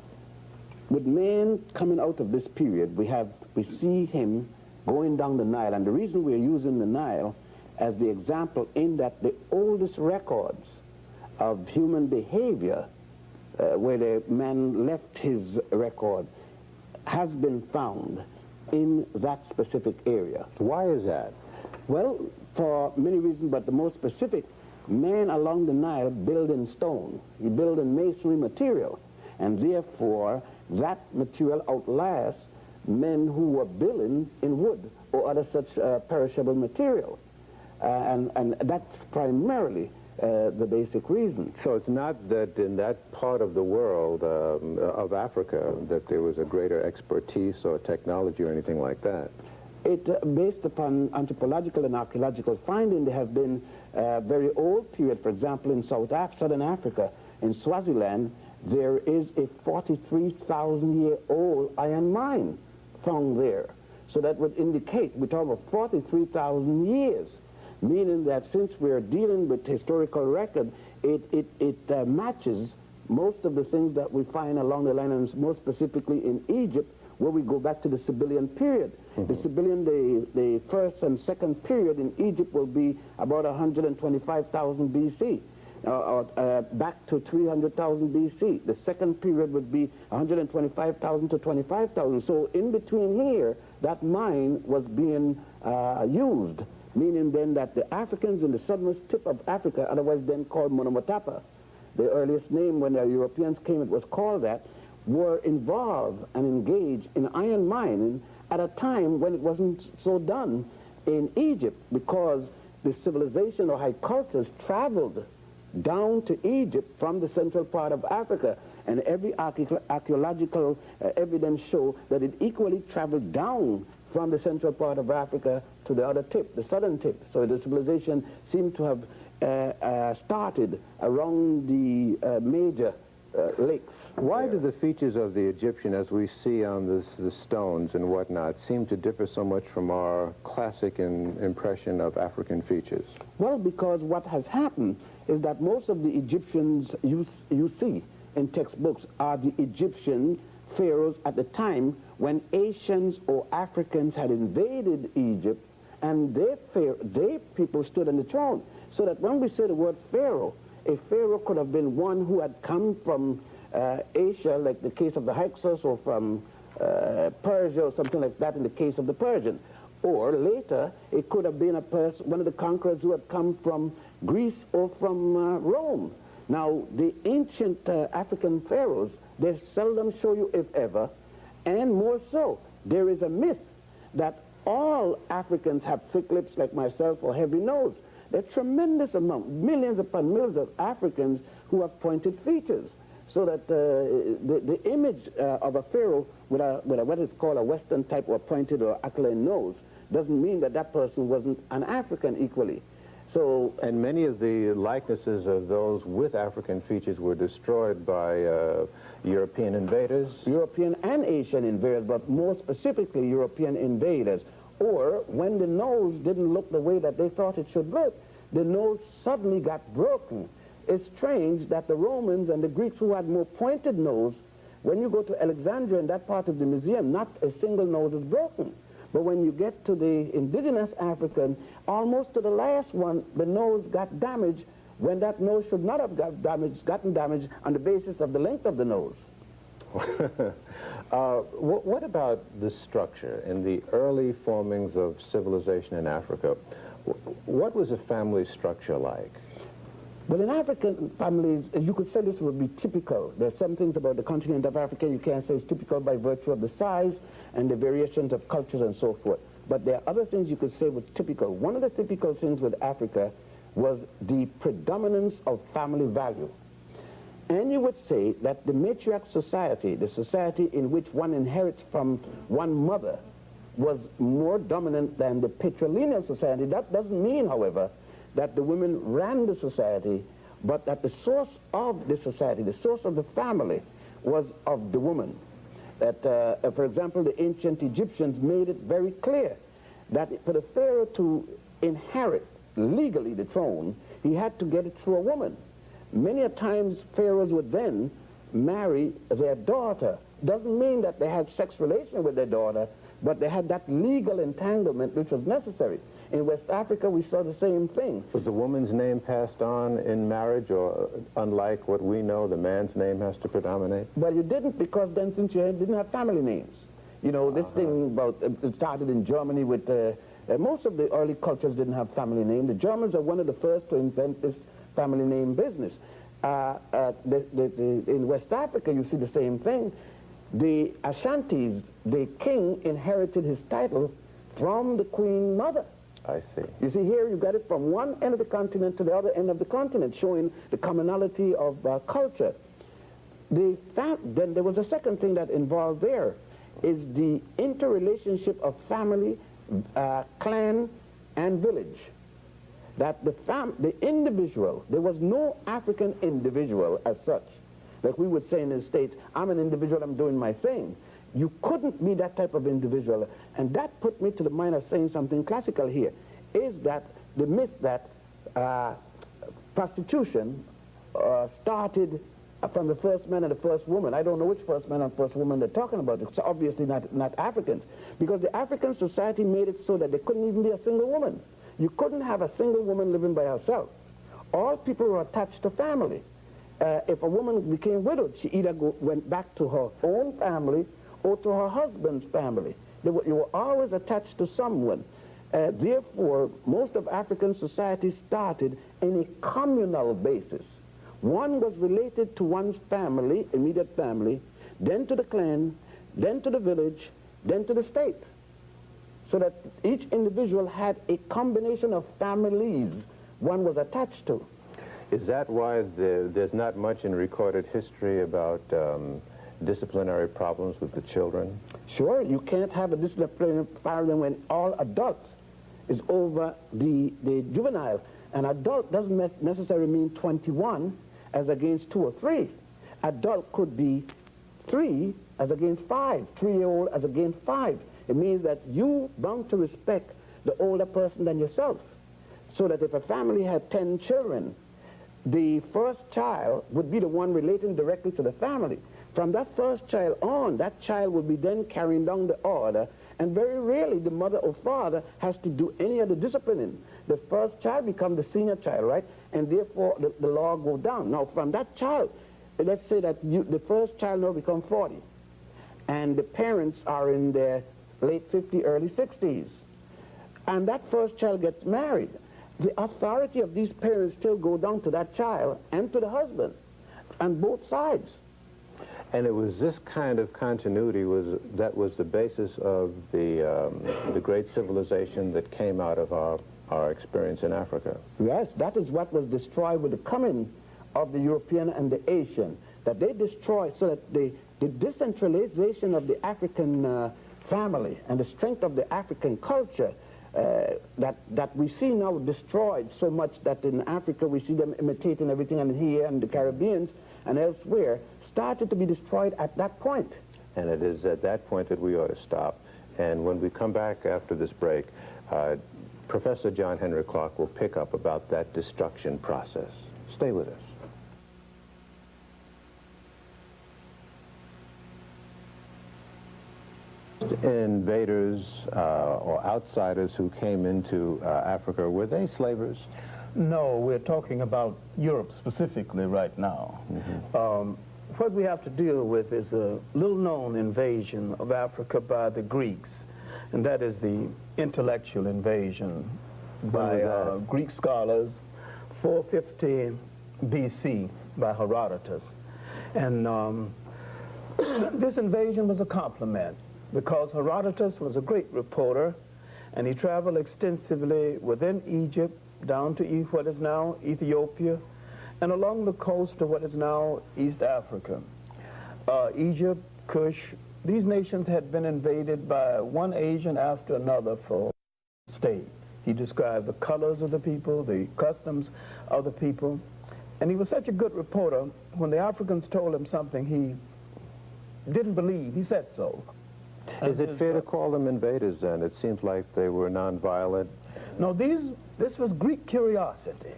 with man coming out of this period, we see him going down the Nile, and the reason we're using the Nile as the example in that the oldest records of human behavior, where the man left his record, has been found in that specific area. Why is that? Well, for many reasons, but the most specific, man along the Nile built in stone. He built in masonry material, and therefore that material outlasts men who were building in wood or other such perishable material. And that's primarily the basic reason. So it's not that in that part of the world, of Africa, that there was a greater expertise or technology or anything like that? Based upon anthropological and archaeological finding, there have been very old period. For example, in Southern Africa, in Swaziland, there is a 43,000-year-old iron mine found there. So that would indicate, we're talking about 43,000 years, meaning that since we're dealing with historical record, it matches most of the things that we find along the line, and more specifically in Egypt, where we go back to the Sibyllian period. Mm-hmm. The Sibyllian, the first and second period in Egypt will be about 125,000 BC. back to 300,000 BC. The second period would be 125,000 to 25,000. So in between here, that mine was being used, meaning then that the Africans in the southernmost tip of Africa, otherwise then called Monomotapa, the earliest name when the Europeans came, it was called that, were involved and engaged in iron mining at a time when it wasn't so done in Egypt, because the civilization or high cultures traveled down to Egypt from the central part of Africa, and every archaeological evidence show that it equally traveled down from the central part of Africa to the other tip, the southern tip. So the civilization seemed to have started around the major lakes. Why do the features of the Egyptian, as we see on the stones and whatnot, seem to differ so much from our classic impression of African features? Well, because what has happened is that most of the Egyptians you see in textbooks are the Egyptian pharaohs at the time when Asians or Africans had invaded Egypt, and their people stood on the throne. So that when we say the word pharaoh, a pharaoh could have been one who had come from Asia, like the case of the Hyksos, or from Persia or something like that in the case of the Persian. Or later, it could have been one of the conquerors who had come from Greece or from Rome. Now, the ancient African pharaohs, they seldom show you, if ever, and more so, there is a myth that all Africans have thick lips like myself or heavy nose. There are tremendous amount, millions upon millions of Africans who have pointed features. So that the image of a pharaoh with what is called a Western type or pointed or aquiline nose doesn't mean that that person wasn't an African equally. So, and many of the likenesses of those with African features were destroyed by European invaders? European and Asian invaders, but more specifically European invaders. Or when the nose didn't look the way that they thought it should look, the nose suddenly got broken. It's strange that the Romans and the Greeks, who had more pointed nose, when you go to Alexandria in that part of the museum, not a single nose is broken. But when you get to the indigenous African, almost to the last one, the nose got damaged when that nose should not have gotten damaged on the basis of the length of the nose. What about the structure in the early formings of civilization in Africa? What was a family structure like? Well, in African families, you could say this would be typical. There's some things about the continent of Africa you can't say is typical by virtue of the size and the variations of cultures and so forth. But there are other things you could say was typical. One of the typical things with Africa was the predominance of family value. And you would say that the matriarch society, the society in which one inherits from one mother, was more dominant than the patrilineal society. That doesn't mean, however, that the women ran the society, but that the source of the society, the source of the family, was of the woman. That, for example, the ancient Egyptians made it very clear that for the pharaoh to inherit legally the throne, he had to get it through a woman. Many a times pharaohs would then marry their daughter. Doesn't mean that they had sex relation with their daughter, but they had that legal entanglement which was necessary. In West Africa, we saw the same thing. Was the woman's name passed on in marriage, or unlike what we know, the man's name has to predominate? Well, you didn't, because then since you didn't have family names. You know, this thing about, it started in Germany with, most of the early cultures didn't have family names. The Germans are one of the first to invent this family name business. In West Africa, you see the same thing. The Ashantis, the king inherited his title from the queen mother. I see. You see here, you got it from one end of the continent to the other end of the continent, showing the commonality of culture. Then there was a second thing that involved there, is the interrelationship of family, clan, and village. That the individual, there was no African individual as such. Like we would say in the States, I'm an individual, I'm doing my thing. You couldn't be that type of individual. And that put me to the mind of saying something classical here, is that the myth that prostitution started from the first man and the first woman. I don't know which first man and first woman they're talking about. It's obviously not Africans. Because the African society made it so that there couldn't even be a single woman. You couldn't have a single woman living by herself. all people were attached to family. If a woman became widowed, she either went back to her own family or to her husband's family. You were always attached to someone. Therefore, most of African society started in a communal basis. One was related to one's family, immediate family, then to the clan, then to the village, then to the state. So that each individual had a combination of families one was attached to. Is that why there's not much in recorded history about disciplinary problems with the children? Sure, you can't have a disciplinary problem when all adults is over the juvenile. An adult doesn't necessarily mean 21 as against 2 or 3. Adult could be 3 as against 5, 3-year-old as against 5. It means that you bound to respect the older person than yourself. So that if a family had 10 children, the first child would be the one relating directly to the family. From that first child on, that child will be then carrying down the order, and very rarely the mother or father has to do any of the disciplining. The first child becomes the senior child, right? And therefore the law goes down. Now from that child, let's say that the first child now becomes 40, and the parents are in their late 50s, early 60s, and that first child gets married. The authority of these parents still go down to that child and to the husband, on both sides. And it was this kind of continuity that was the basis of the great civilization that came out of our experience in Africa. Yes, that is what was destroyed with the coming of the European and the Asian, that they destroyed, so that the decentralization of the African family and the strength of the African culture that we see now destroyed so much that in Africa we see them imitating everything, and here and the Caribbeans and elsewhere started to be destroyed at that point. And it is at that point that we ought to stop. And when we come back after this break, Professor John Henrik Clarke will pick up about that destruction process. Stay with us. Invaders or outsiders who came into Africa, were they slavers? No, we're talking about Europe specifically right now. Mm-hmm. What we have to deal with is a little-known invasion of Africa by the Greeks, and that is the intellectual invasion by Greek scholars, 450 BC by Herodotus. And this invasion was a compliment, because Herodotus was a great reporter, and he traveled extensively within Egypt, down to what is now Ethiopia, and along the coast of what is now East Africa. Egypt, Kush, these nations had been invaded by one Asian after another for state. He described the colors of the people, the customs of the people, and he was such a good reporter, when the Africans told him something he didn't believe, he said so. Is it fair to call them invaders then? It seems like they were nonviolent. No, this was Greek curiosity.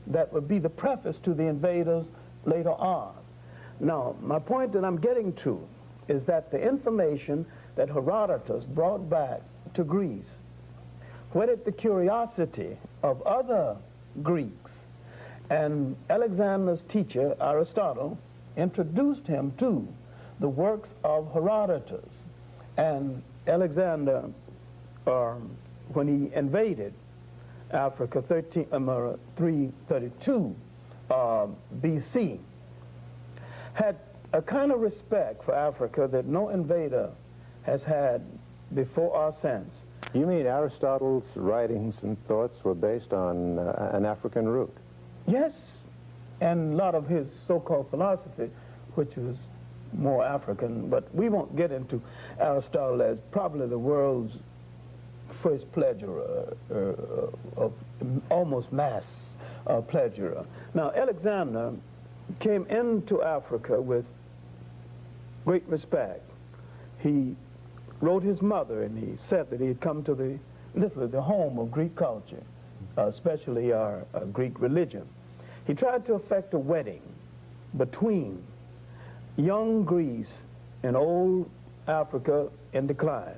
That would be the preface to the invaders later on. Now, my point that I'm getting to is that the information that Herodotus brought back to Greece whetted the curiosity of other Greeks. And Alexander's teacher, Aristotle, introduced him to the works of Herodotus. And Alexander, when he invaded Africa 332 BC, had a kind of respect for Africa that no invader has had before or since. You mean Aristotle's writings and thoughts were based on an African root? Yes, and a lot of his so-called philosophy, which was more African, but we won't get into Aristotle as probably the world's first pleasurer, of almost mass pleasurer. Now, Alexander came into Africa with great respect. He wrote his mother, and he said that he had come to literally the home of Greek culture, especially our Greek religion. He tried to effect a wedding between young Greece and old Africa in decline.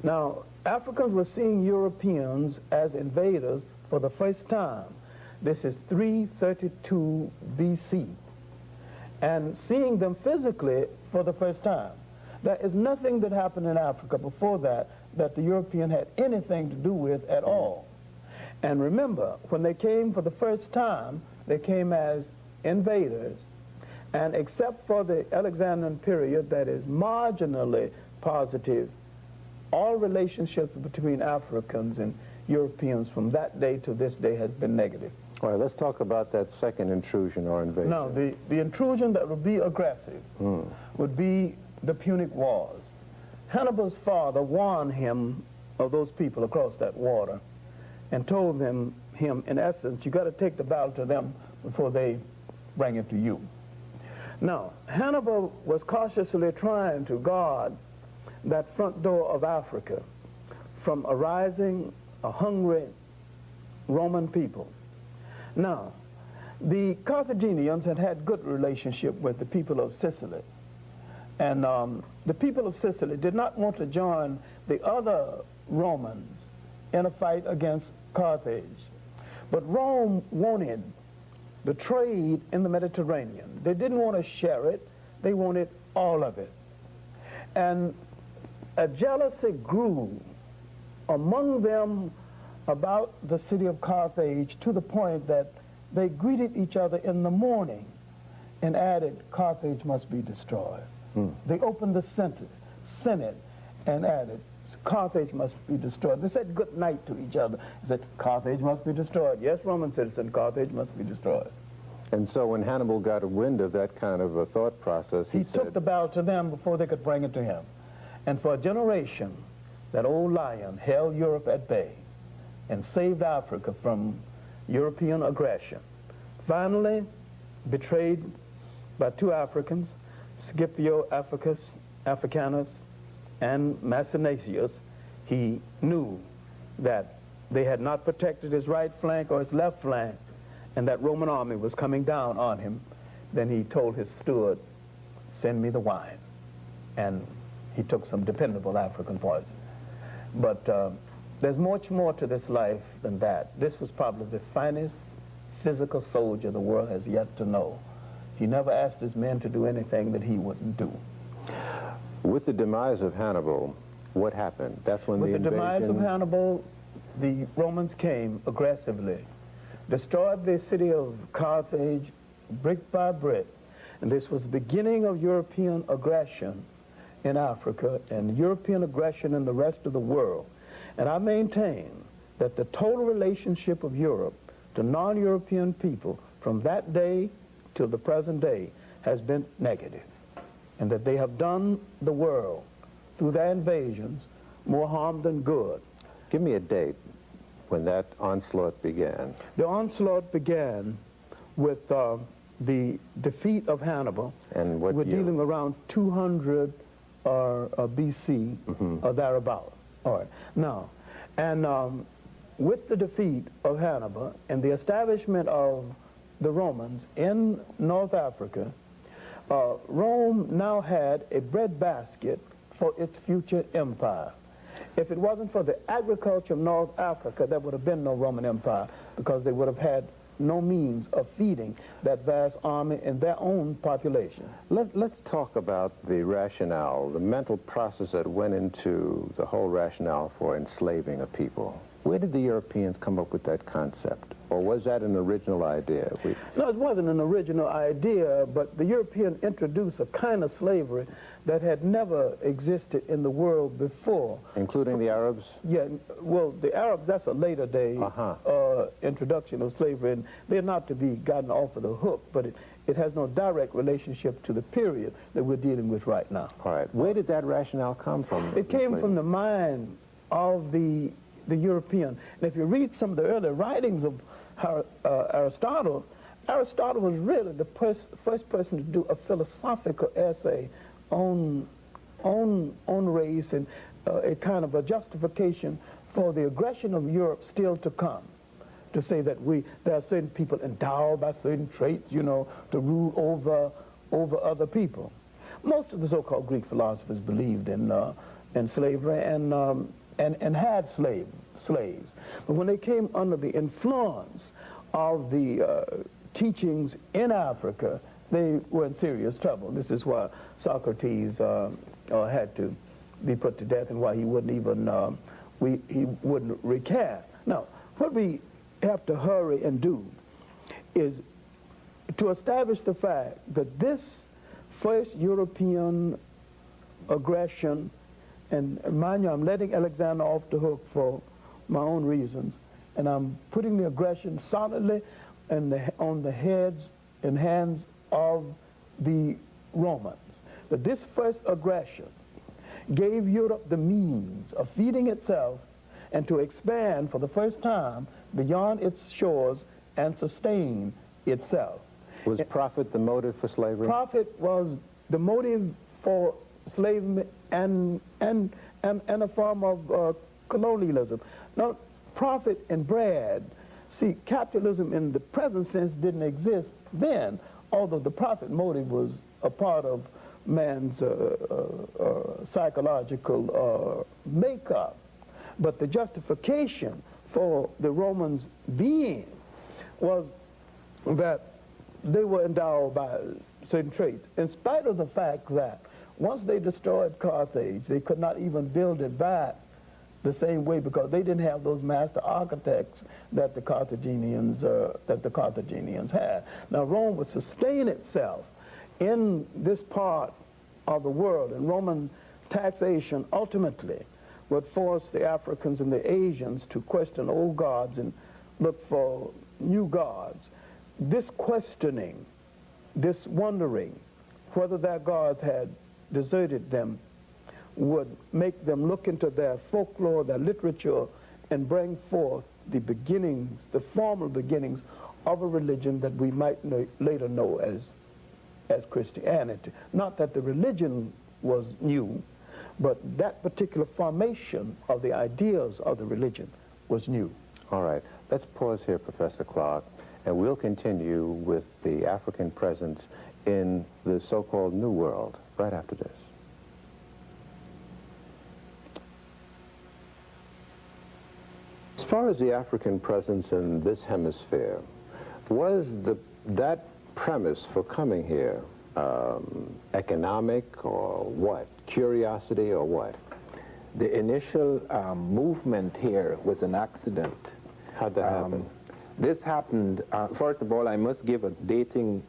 Now, Africans were seeing Europeans as invaders for the first time. This is 332 BC. And seeing them physically for the first time. There is nothing that happened in Africa before that the European had anything to do with at all. And remember, when they came for the first time, they came as invaders. And except for the Alexandrian period that is marginally positive, all relationships between Africans and Europeans from that day to this day has been negative. All right, let's talk about that second intrusion or invasion. Now, the intrusion that would be aggressive would be the Punic Wars. Hannibal's father warned him of those people across that water and told him in essence, you got to take the battle to them before they bring it to you. Now, Hannibal was cautiously trying to guard that front door of Africa from arising a hungry Roman people. Now, the Carthaginians had good relationship with the people of Sicily. And the people of Sicily did not want to join the other Romans in a fight against Carthage. But Rome wanted the trade in the Mediterranean. They didn't want to share it. They wanted all of it. And a jealousy grew among them about the city of Carthage to the point that they greeted each other in the morning and added, Carthage must be destroyed. They opened the Senate and added, Carthage must be destroyed. They said good night to each other. They said, Carthage must be destroyed. Yes, Roman citizen, Carthage must be destroyed. And so when Hannibal got a wind of that kind of a thought process, he took the battle to them before they could bring it to him. And for a generation, that old lion held Europe at bay and saved Africa from European aggression. Finally, betrayed by two Africans, Scipio Africanus and Maecenaeus, he knew that they had not protected his right flank or his left flank, and that Roman army was coming down on him. Then he told his steward, send me the wine. And he took some dependable African poison. But there's much more to this life than that. This was probably the finest physical soldier the world has yet to know. He never asked his men to do anything that he wouldn't do. With the demise of Hannibal, what happened? That's when the invasion... With the demise of Hannibal, the Romans came aggressively, destroyed the city of Carthage brick by brick, and this was the beginning of European aggression in Africa and European aggression in the rest of the world. And I maintain that the total relationship of Europe to non-European people from that day till the present day has been negative, and that they have done the world through their invasions more harm than good. Give me a date when that onslaught began. The onslaught began with the defeat of Hannibal. And what We're year? dealing around 200 BC or thereabout. All right. Now, and with the defeat of Hannibal and the establishment of the Romans in North Africa, Rome now had a breadbasket for its future empire. If it wasn't for the agriculture of North Africa, there would have been no Roman Empire, because they would have had no means of feeding that vast army and their own population. Let's talk about the rationale, the mental process that went into the whole rationale for enslaving a people. Where did the Europeans come up with that concept? Or was that an original idea? No, it wasn't an original idea, but the European introduced a kind of slavery that had never existed in the world before. Including the Arabs? Yeah, well, the Arabs, that's a later day introduction of slavery, and they're not to be gotten off of the hook, but it has no direct relationship to the period that we're dealing with right now. All right. Where did that rationale come from? It came from the mind of the European. And if you read some of the early writings of Aristotle, Aristotle was really the first person to do a philosophical essay on race and a kind of a justification for the aggression of Europe still to come. To say that there are certain people endowed by certain traits, you know, to rule over other people. Most of the so-called Greek philosophers believed in slavery and had slaves. But when they came under the influence of the teachings in Africa, they were in serious trouble. This is why Socrates had to be put to death, and why he wouldn't even he wouldn't recant. Now, what we have to hurry and do is to establish the fact that this first European aggression, and mind you, I'm letting Alexander off the hook for my own reasons, and I'm putting the aggression solidly on the heads and hands of the Romans. But this first aggression gave Europe the means of feeding itself and to expand for the first time beyond its shores and sustain itself. Was profit the motive for slavery? Profit was the motive for slavery and a form of colonialism. Now, profit and bread. See, capitalism in the present sense didn't exist then, although the profit motive was a part of man's psychological makeup. But the justification for the Romans' being was that they were endowed by certain traits, in spite of the fact that once they destroyed Carthage, they could not even build it back the same way, because they didn't have those master architects that the Carthaginians had. Now, Rome would sustain itself in this part of the world, and Roman taxation ultimately would force the Africans and the Asians to question old gods and look for new gods. This questioning, this wondering whether their gods had deserted them, would make them look into their folklore, their literature, and bring forth the beginnings, the formal beginnings of a religion that we might later know as Christianity. Not that the religion was new, but that particular formation of the ideas of the religion was new. All right, let's pause here, Professor Clarke, and we'll continue with the African presence in the so-called New World right after this. As far as the African presence in this hemisphere, was that premise for coming here economic or what? Curiosity or what? The initial movement here was an accident. How'd that happen? This happened, first of all, I must give a dating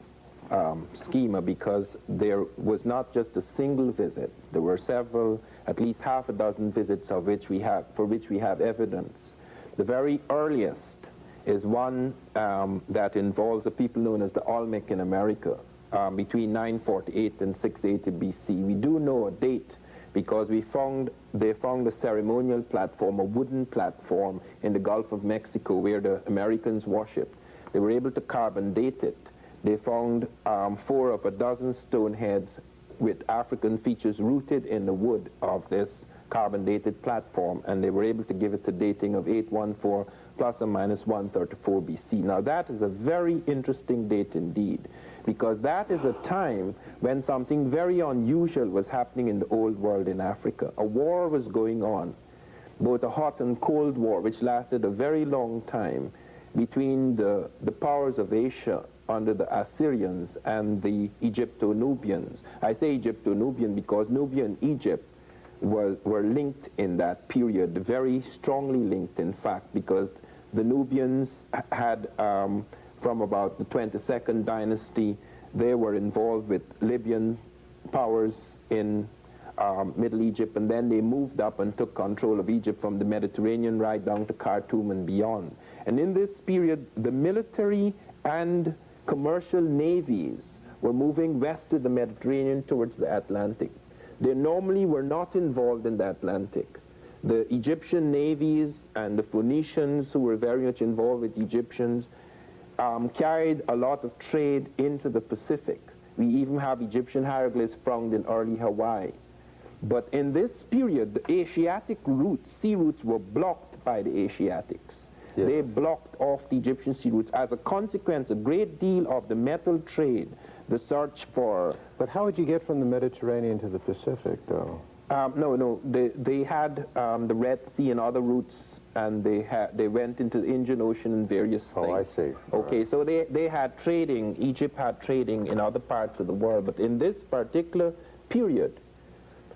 schema, because there was not just a single visit. There were several, at least half a dozen visits for which we have evidence. The very earliest is one that involves a people known as the Olmec in America, between 948 and 680 BC. We do know a date because they found a ceremonial platform, a wooden platform in the Gulf of Mexico where the Americans worshipped. They were able to carbon date it. They found 4 of a dozen stone heads with African features rooted in the wood of this carbon dated platform, and they were able to give it a dating of 814 plus or minus 134 BC. Now that is a very interesting date indeed, because that is a time when something very unusual was happening in the old world in Africa. A war was going on, both a hot and cold war, which lasted a very long time, between the powers of Asia under the Assyrians and the Egypto-Nubians. I say Egypto-Nubian because Nubia and Egypt were linked in that period, very strongly linked in fact, because the Nubians had, from about the 22nd dynasty, they were involved with Libyan powers in Middle Egypt, and then they moved up and took control of Egypt from the Mediterranean right down to Khartoum and beyond. And in this period, the military and commercial navies were moving west of the Mediterranean towards the Atlantic. They normally were not involved in the Atlantic. The Egyptian navies and the Phoenicians, who were very much involved with Egyptians, carried a lot of trade into the Pacific. We even have Egyptian hieroglyphs found in early Hawaii. But in this period, the Asiatic routes, sea routes, were blocked by the Asiatics. Yes. They blocked off the Egyptian sea routes. As a consequence, a great deal of the metal trade, the search for... But how would you get from the Mediterranean to the Pacific, though? No, they had the Red Sea and other routes and they went into the Indian Ocean and various things. Oh, I see. Okay, so they had trading, Egypt had trading in other parts of the world, but in this particular period,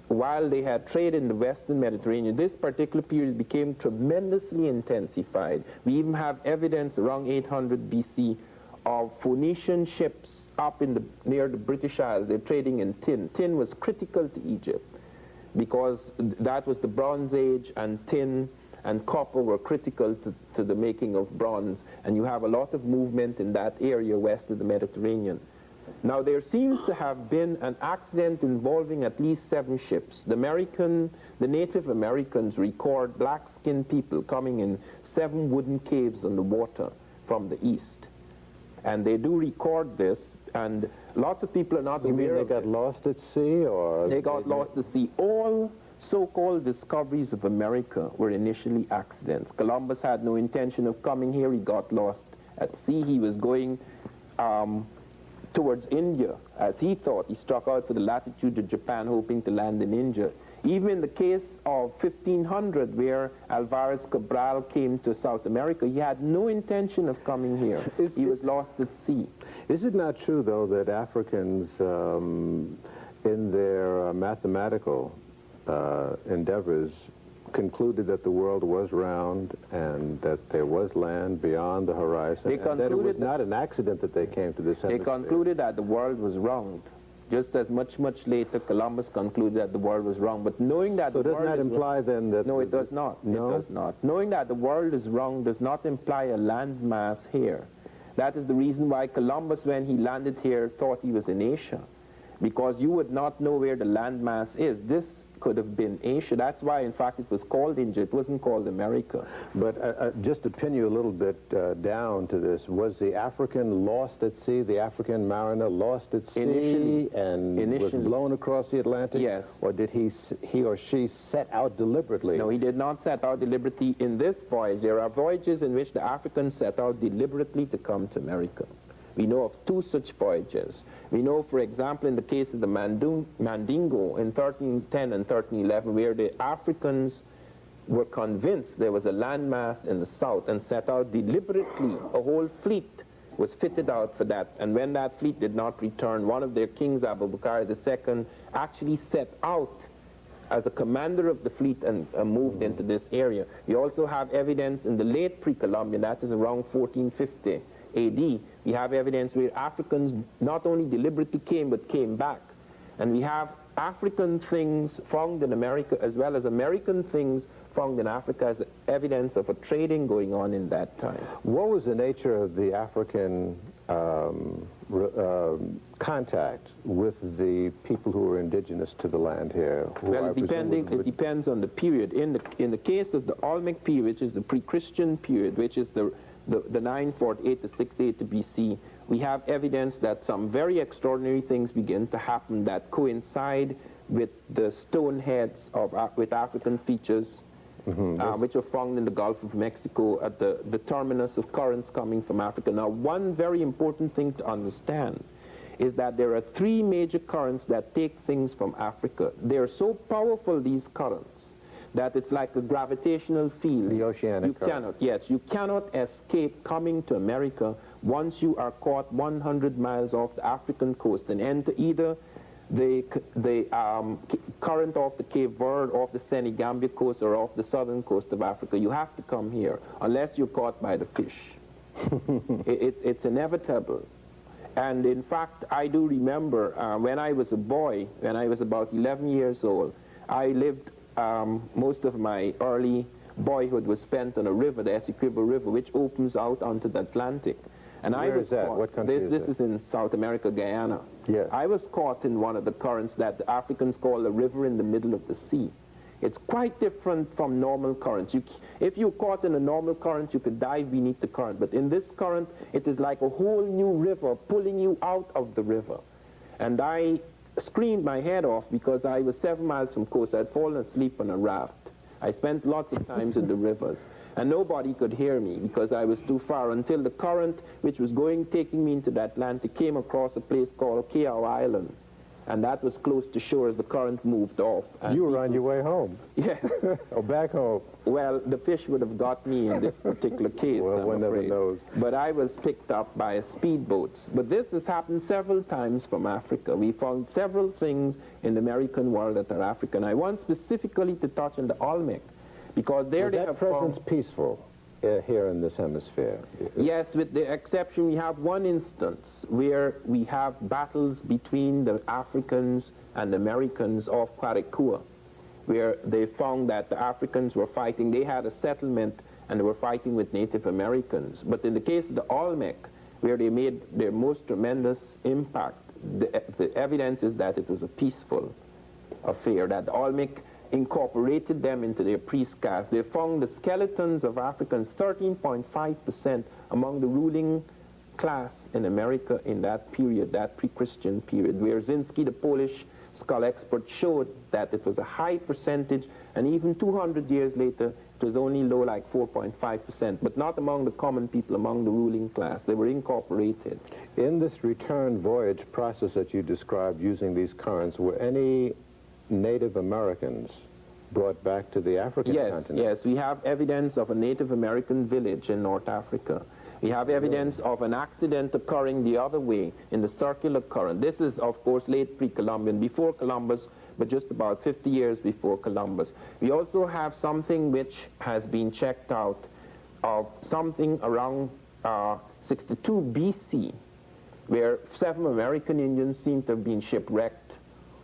while they had trade in the Western Mediterranean, this particular period became tremendously intensified. We even have evidence around 800 BC of Phoenician ships up in near the British Isles. They're trading in tin. Tin was critical to Egypt because that was the Bronze Age, and tin and copper were critical to the making of bronze. And you have a lot of movement in that area west of the Mediterranean. Now, there seems to have been an accident involving at least 7 ships. The Native Americans record black-skinned people coming in 7 wooden caves on the water from the east. And they do record this, and lots of people are not aware of it. You mean they got lost at sea, or? They got lost at sea. All so-called discoveries of America were initially accidents. Columbus had no intention of coming here. He got lost at sea. He was going towards India, as he thought. He struck out for the latitude of Japan, hoping to land in India. Even in the case of 1500, where Alvarez Cabral came to South America, he had no intention of coming here. He was lost at sea. Is it not true, though, that Africans, in their mathematical endeavors, concluded that the world was round and that there was land beyond the horizon, and that it was not an accident that they came to this hemisphere? They concluded that the world was round. Just as much later, Columbus concluded that the world was round. But knowing that so the world doesn't that imply then that... No, it does not. No? It does not. Knowing that the world is round does not imply a landmass here. That is the reason why Columbus, when he landed here, thought he was in Asia. Because you would not know where the landmass is. This could have been Asia. That's why, in fact, it was called India. It wasn't called America. But just to pin you a little bit down to this, was the African lost at sea, the African mariner lost at sea initially, was blown across the Atlantic? Yes. Or did he or she set out deliberately? No, he did not set out deliberately in this voyage. There are voyages in which the Africans set out deliberately to come to America. We know of 2 such voyages. We know, for example, in the case of the Mandingo in 1310 and 1311, where the Africans were convinced there was a landmass in the south and set out deliberately. A whole fleet was fitted out for that. And when that fleet did not return, one of their kings, Abubakar II, actually set out as a commander of the fleet and moved into this area. We also have evidence in the late pre-Columbian, that is around 1450 AD, we have evidence where Africans not only deliberately came, but came back. And we have African things found in America, as well as American things found in Africa, as evidence of a trading going on in that time. What was the nature of the African contact with the people who were indigenous to the land here? Well, it depends on the period. In the case of the Olmec period, which is the pre-Christian period, which is the 948 to 680 BC, we have evidence that some very extraordinary things begin to happen that coincide with the stone heads with African features, which are found in the Gulf of Mexico at the terminus of currents coming from Africa. Now, one very important thing to understand is that there are 3 major currents that take things from Africa. They're so powerful, these currents, that it's like a gravitational field. The oceanic current. You cannot escape coming to America once you are caught 100 miles off the African coast and enter either the current off the Cape Verde, off the Senegambia coast, or off the southern coast of Africa. You have to come here, unless you're caught by the fish. It's inevitable. And in fact, I do remember when I was a boy, when I was about 11 years old, I lived most of my early boyhood was spent on a river, the Essequibo River, which opens out onto the Atlantic. And Where is that? What country is this is in South America, Guyana. Yes. I was caught in one of the currents that the Africans call a river in the middle of the sea. It's quite different from normal currents. If you're caught in a normal current, you could dive beneath the current. But in this current, it is like a whole new river pulling you out of the river. And I screamed my head off because I was 7 miles from coast. I'd fallen asleep on a raft. I spent lots of times in the rivers. And nobody could hear me because I was too far, until the current, which was taking me into the Atlantic, came across a place called Callao Island. and that was close to shore as the current moved off. You were on your way home. Yes. Or back home. Well, the fish would have got me in this particular case, Well, one never knows. But I was picked up by a speedboat. But this has happened several times from Africa. We found several things in the American world that are African. I want specifically to touch on the Olmec, because there they have presence found peaceful here in this hemisphere? Yes, with the exception, we have one instance where we have battles between the Africans and the Americans off Quarikua, where they found that the Africans were fighting. They had a settlement and they were fighting with Native Americans. But in the case of the Olmec, where they made their most tremendous impact, the evidence is that it was a peaceful affair, that the Olmec incorporated them into their priest caste. They found the skeletons of Africans, 13.5% among the ruling class in America in that period, that pre-Christian period, where Zinski, the Polish skull expert, showed that it was a high percentage, and even 200 years later, it was only low, like 4.5%, but not among the common people, among the ruling class. They were incorporated. In this return voyage process that you described using these currents, were any Native Americans brought back to the African continent? Yes, we have evidence of a Native American village in North Africa. We have evidence of an accident occurring the other way in the circular current. This is, of course, late pre-Columbian, before Columbus, but just about 50 years before Columbus. We also have something which has been checked out of something around 62 BC, where 7 American Indians seem to have been shipwrecked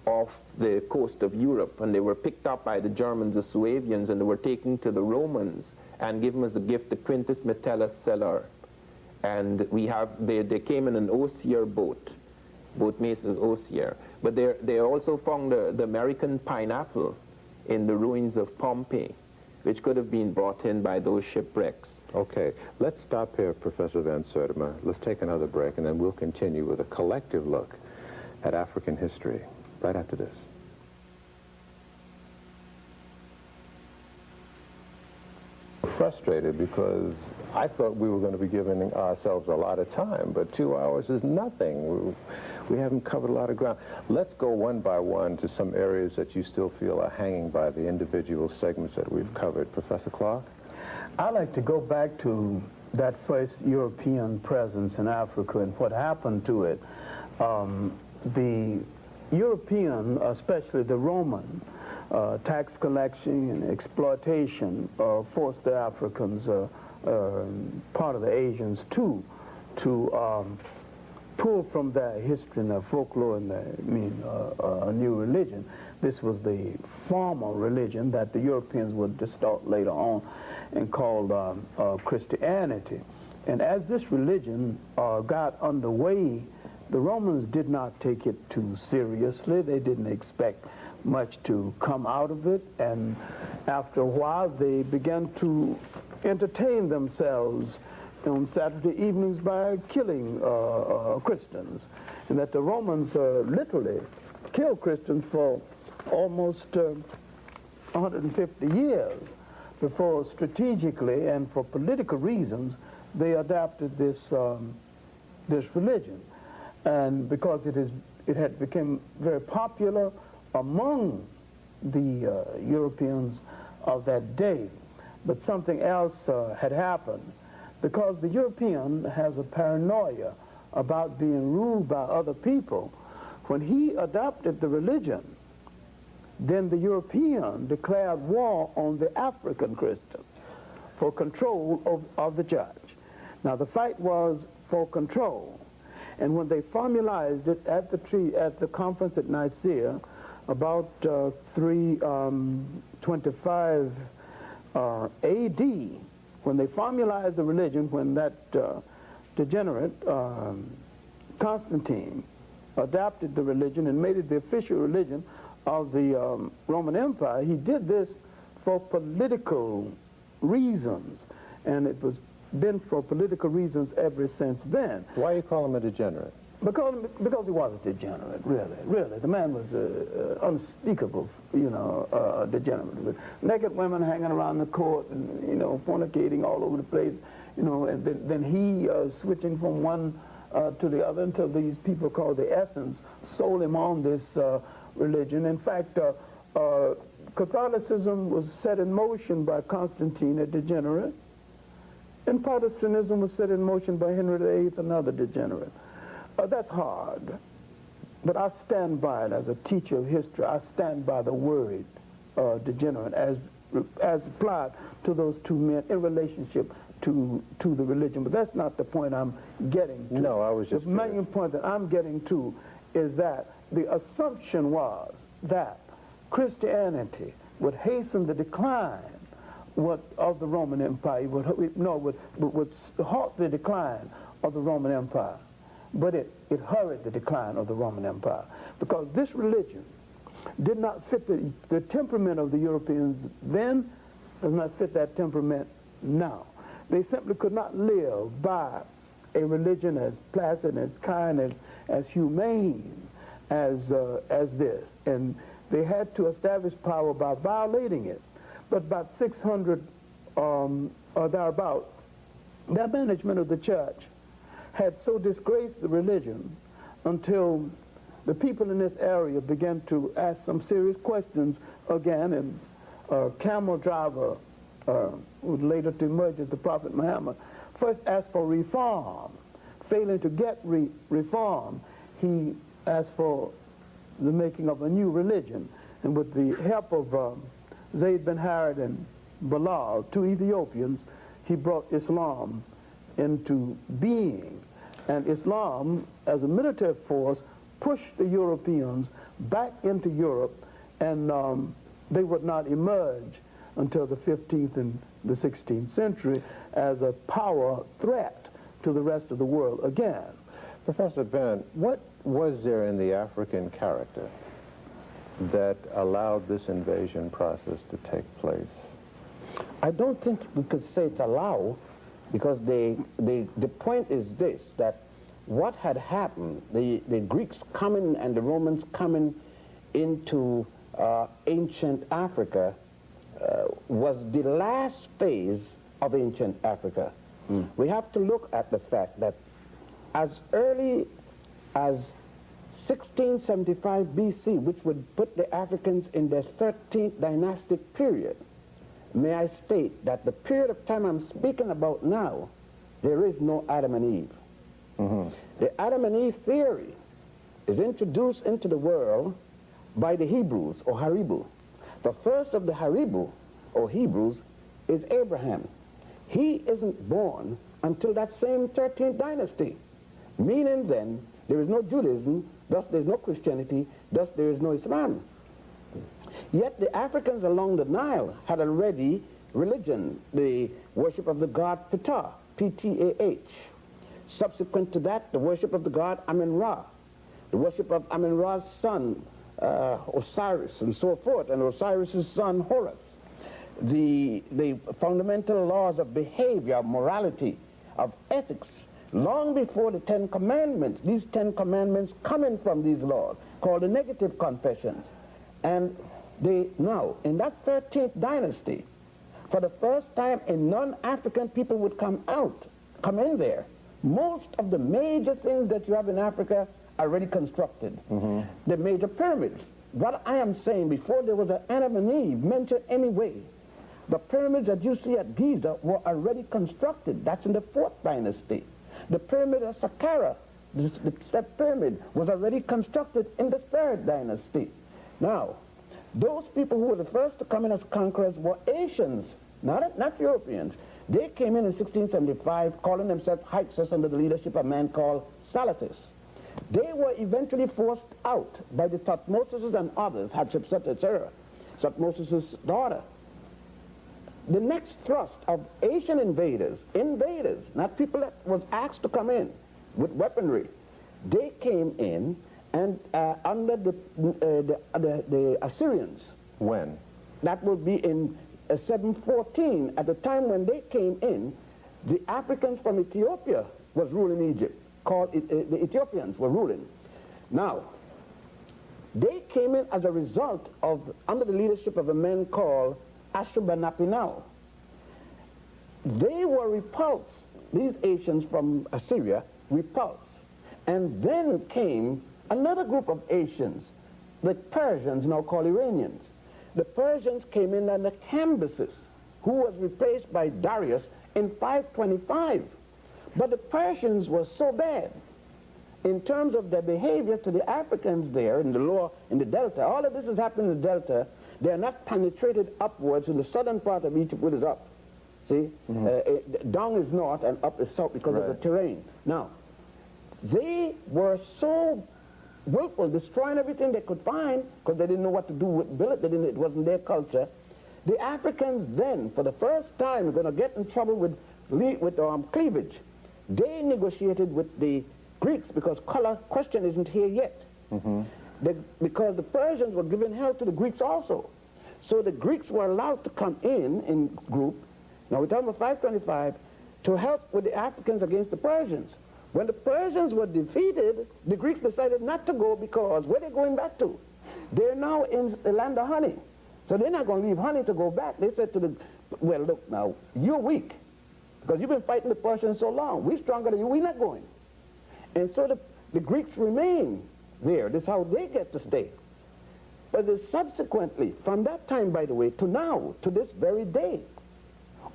off the coast of Europe, and they were picked up by the Germans, the Suavians, and they were taken to the Romans and given as a gift the Quintus Metellus cellar. And we have, they came in an osier boat Mason's osier. But they also found the American pineapple in the ruins of Pompeii, which could have been brought in by those shipwrecks. Okay, let's stop here, Professor Van Sertima. Let's take another break, and then we'll continue with a collective look at African history right after this. Frustrated because I thought we were going to be giving ourselves a lot of time, but 2 hours is nothing. We haven't covered a lot of ground. Let's go one by one to some areas that you still feel are hanging by the individual segments that we've covered. Professor Clarke? I'd like to go back to that first European presence in Africa and what happened to it. The European, especially the Roman, tax collection and exploitation forced the Africans, part of the Asians too, to pull from their history and their folklore and a new religion. This was the formal religion that the Europeans would distort later on and called Christianity. And as this religion got underway, the Romans did not take it too seriously. They didn't expect much to come out of it, and after a while they began to entertain themselves on Saturday evenings by killing Christians, and that the Romans literally killed Christians for almost 150 years before strategically and for political reasons they adapted this religion. And because it had become very popular among the Europeans of that day. But something else had happened, because the European has a paranoia about being ruled by other people. When he adopted the religion, then the European declared war on the African Christians for control of the church. Now the fight was for control, and when they formalized it at the conference at Nicaea, about 325 AD, when they formalized the religion, when that degenerate Constantine adopted the religion and made it the official religion of the Roman Empire, he did this for political reasons, and it was been for political reasons ever since then. Why you call him a degenerate? Because he was a degenerate, really. The man was unspeakable, degenerate. With naked women hanging around the court and, fornicating all over the place, and then he switching from one to the other until these people called the Essens sold him on this religion. In fact, Catholicism was set in motion by Constantine, a degenerate, and Protestantism was set in motion by Henry VIII, another degenerate. That's hard, but I stand by it as a teacher of history. I stand by the word degenerate as applied to those two men in relationship to the religion. But that's not the point I'm getting to. No, I was just... The main point that I'm getting to is that the assumption was that Christianity would hasten the decline of the Roman Empire, would halt the decline of the Roman Empire. But it hurried the decline of the Roman Empire, because this religion did not fit the temperament of the Europeans then, does not fit that temperament now. They simply could not live by a religion as placid, as kind, as humane as this. And they had to establish power by violating it. But about 600 or thereabout, the management of the church had so disgraced the religion until the people in this area began to ask some serious questions again, and camel driver, who would later to emerge as the Prophet Muhammad, first asked for reform. Failing to get reform, he asked for the making of a new religion. And with the help of Zayd bin Harith and Bilal, two Ethiopians, he brought Islam into being. And Islam, as a military force, pushed the Europeans back into Europe, and they would not emerge until the 15th and the 16th century as a power threat to the rest of the world again. Professor Ben, what was there in the African character that allowed this invasion process to take place? I don't think we could say it's allow, because the point is this, that what had happened, the Greeks coming and the Romans coming into ancient Africa was the last phase of ancient Africa. We have to look at the fact that as early as 1675 BC, which would put the Africans in their 13th dynastic period, may I state that the period of time I'm speaking about now, there is no Adam and Eve. The Adam and Eve theory is introduced into the world by the Hebrews, or Haribu. The first of the Haribu, or Hebrews, is Abraham. He isn't born until that same 13th dynasty, meaning then there is no Judaism, thus there is no Christianity, thus there is no Islam. Yet the Africans along the Nile had already religion, the worship of the god Ptah, P-T-A-H. Subsequent to that, the worship of the god Amen-Ra, the worship of Amen-Ra's son Osiris, and so forth, and Osiris's son Horus. The fundamental laws of behavior, of morality, of ethics, long before the 10 Commandments. These 10 Commandments coming from these laws, called the negative confessions. And now, in that 13th dynasty, for the first time a non-African people would come in there. Most of the major things that you have in Africa are already constructed. The major pyramids. What I am saying, before there was an Adam and Eve mentioned anyway, the pyramids that you see at Giza were already constructed. That's in the 4th dynasty. The pyramid of Saqqara, that pyramid, was already constructed in the 3rd dynasty. Now, those people who were the first to come in as conquerors were Asians, not Europeans. They came in 1675, calling themselves Hyksos under the leadership of a man called Salatis. They were eventually forced out by the Thutmosis and others, Hatshepsut, etc., Thutmosis' daughter. The next thrust of Asian invaders, not people that was asked to come in with weaponry, they came in and under the Assyrians. When? That would be in 714. At the time when they came in, the Africans from Ethiopia was ruling Egypt, the Ethiopians were ruling. Now, they came in as a result of, under the leadership of a man called Ashurbanipal. They were repulsed, these Asians from Assyria, repulsed. And then came another group of Asians, the Persians, now called Iranians. The Persians came in under Cambyses, who was replaced by Darius in 525. But the Persians were so bad in terms of their behavior to the Africans there in the lower, in the delta. All of this is happening in the delta. They are not penetrated upwards in the southern part of Egypt, which is up. See? Down is north and up is south because of the terrain. Now, they were so willful, destroying everything they could find because they didn't know what to do with billet. It wasn't their culture. The Africans then, for the first time, are going to get in trouble with cleavage. They negotiated with the Greeks because color question isn't here yet. Because the Persians were giving help to the Greeks also. So the Greeks were allowed to come in group, now we're talking about 525, to help with the Africans against the Persians. When the Persians were defeated, the Greeks decided not to go because where are they going back to? They're now in the land of honey. So they're not going to leave honey to go back. They said to the, well, look now, you're weak because you've been fighting the Persians so long. We're stronger than you, we're not going. And so the Greeks remain there. This is how they get to stay. But subsequently, from that time, by the way, to now, to this very day,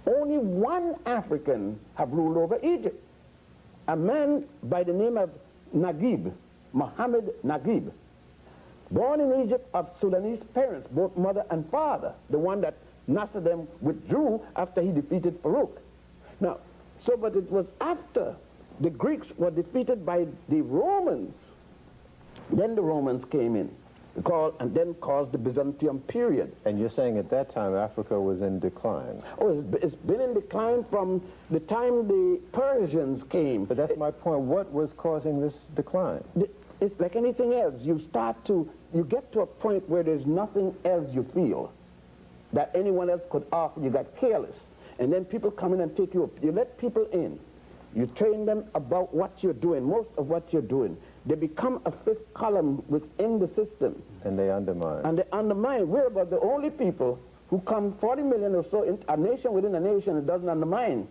only one African have ruled over Egypt. A man by the name of Naguib, Muhammad Naguib, born in Egypt of Sudanese parents, both mother and father, the one that Nasser them withdrew after he defeated Farouk. Now, but it was after the Greeks were defeated by the Romans, then the Romans came in, and then caused the Byzantium period. And you're saying at that time Africa was in decline? Oh, it's been in decline from the time the Persians came. But that's my point. What was causing this decline? It's like anything else. You get to a point where there's nothing else you feel that anyone else could offer. You got careless. And then people come in and take you up. You let people in. You train them about what you're doing, most of what you're doing. They become a fifth column within the system. And they undermine. And they undermine. We're about the only people who come 40 million or so in a nation within a nation that doesn't undermine.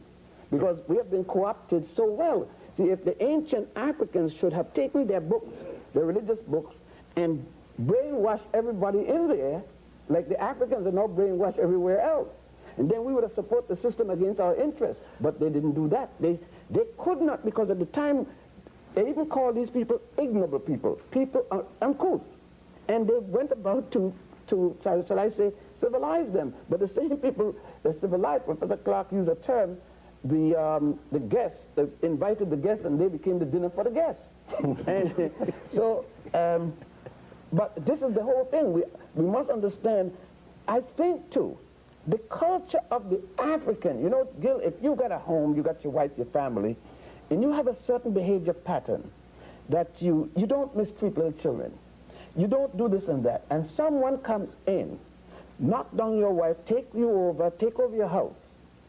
Because we have been co-opted so well. See, if the ancient Africans should have taken their books, their religious books, and brainwashed everybody in there, like the Africans are now brainwashed everywhere else. And then we would have supported the system against our interests. But they didn't do that. They could not, because at the time, they even called these people ignoble people, people uncouth. And they went about to shall I say, civilize them. But the same people that civilized, Professor Clarke used a term, the guests, they invited the guests and they became the dinner for the guests. And so, but this is the whole thing. We must understand, I think too, the culture of the African, you know, Gil, if you got a home, you got your wife, your family, and you have a certain behavior pattern that you don't mistreat little children, you don't do this and that, and someone comes in, knock down your wife, take over your house.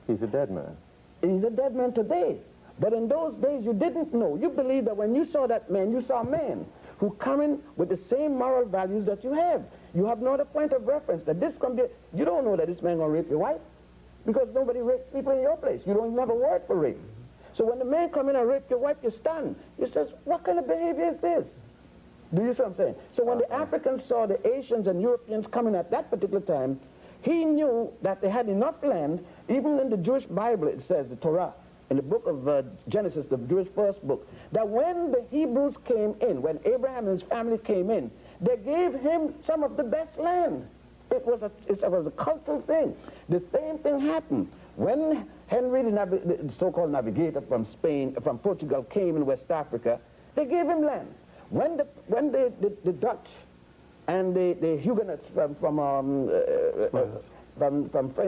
He's a dead man. He's a dead man today. But in those days, you didn't know. You believed that when you saw that man, you saw a man who come in with the same moral values that you have. You have no other point of reference that this can be. You don't know that this man gonna rape your wife because nobody rapes people in your place. You don't even have a word for rape. So when the man come in and rape your wife, you stand. You says, what kind of behavior is this? Do you see what I'm saying? So when the Africans saw the Asians and Europeans coming at that particular time, he knew that they had enough land. Even in the Jewish Bible, it says, the Torah, in the book of Genesis, the Jewish first book, that when the Hebrews came in, when Abraham and his family came in, they gave him some of the best land. It was a cultural thing. The same thing happened when Henry, the so-called navigator from Portugal, came in West Africa. They gave him land. When the Dutch and the Huguenots from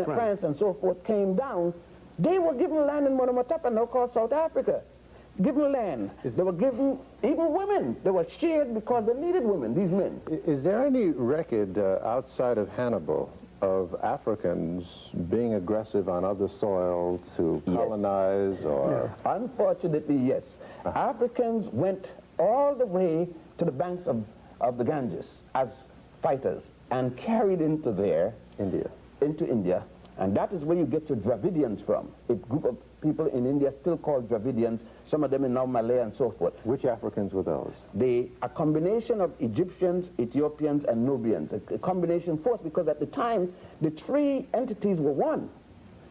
France and so forth came down, they were given land in Monomotapa, now called South Africa. Given land. They were given even women. They were shared because they needed women, these men. Is there any record outside of Hannibal of Africans being aggressive on other soil to colonize? Yes. Or? No. Unfortunately, yes. Africans went all the way to the banks of the Ganges as fighters and carried into India, And that is where you get your Dravidians from. A group of people in India still called Dravidians, some of them in now Malay and so forth. Which Africans were those? A combination of Egyptians, Ethiopians, and Nubians. A combination force, because at the time, the three entities were one.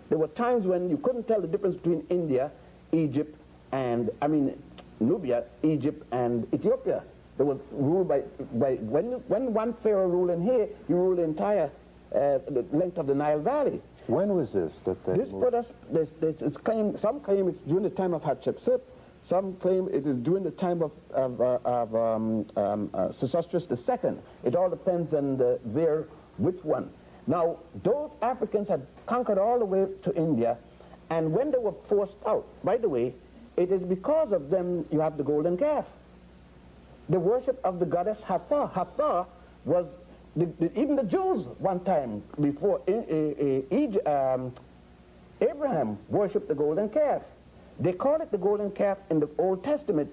There were times when you couldn't tell the difference between India, Egypt, and, Nubia, Egypt, and Ethiopia. There was ruled by when one pharaoh ruled in here, he ruled the entire the length of the Nile Valley. When was this? This put us, some claim it's during the time of Hatshepsut, some claim it is during the time of Sesostris II. It all depends on which one. Now, those Africans had conquered all the way to India, and when they were forced out, by the way, it is because of them you have the golden calf. The worship of the goddess Hathor. Hathor was, even the Jews one time before Abraham worshipped the golden calf. They called it the golden calf in the Old Testament,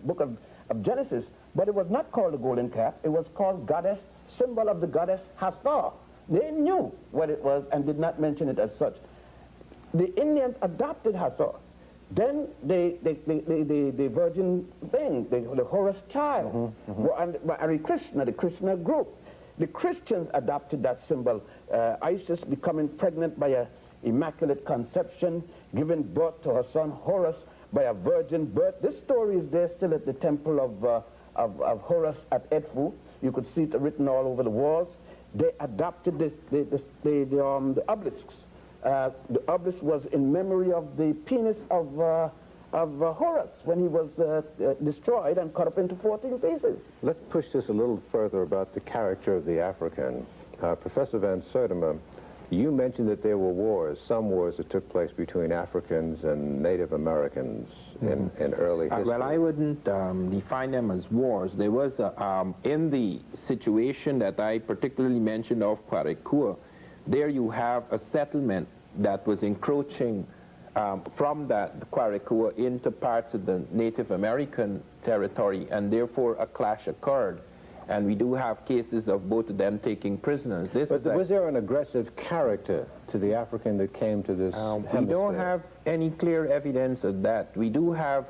book of Genesis, but it was not called the golden calf. It was called goddess, symbol of the goddess Hathor. They knew what it was and did not mention it as such. The Indians adopted Hathor. Then the virgin thing, the Horus child, and Hare Krishna, the Krishna group. The Christians adopted that symbol. Isis becoming pregnant by an immaculate conception, giving birth to her son Horus by a virgin birth. This story is there still at the temple of Horus at Edfu. You could see it written all over the walls. They adopted the obelisks. The obelisk was in memory of the penis of Horus when he was destroyed and cut up into 14 pieces. Let's push this a little further about the character of the African. Professor Van Sertima, you mentioned that there were wars, some wars that took place between Africans and Native Americans in early history. Well, I wouldn't define them as wars. There was, in the situation that I particularly mentioned of Kwarekua, there you have a settlement that was encroaching from the Kwarekua into parts of the Native American territory, and therefore a clash occurred. And we do have cases of both of them taking prisoners. But was there an aggressive character to the African that came to this hemisphere? We don't have any clear evidence of that. We do have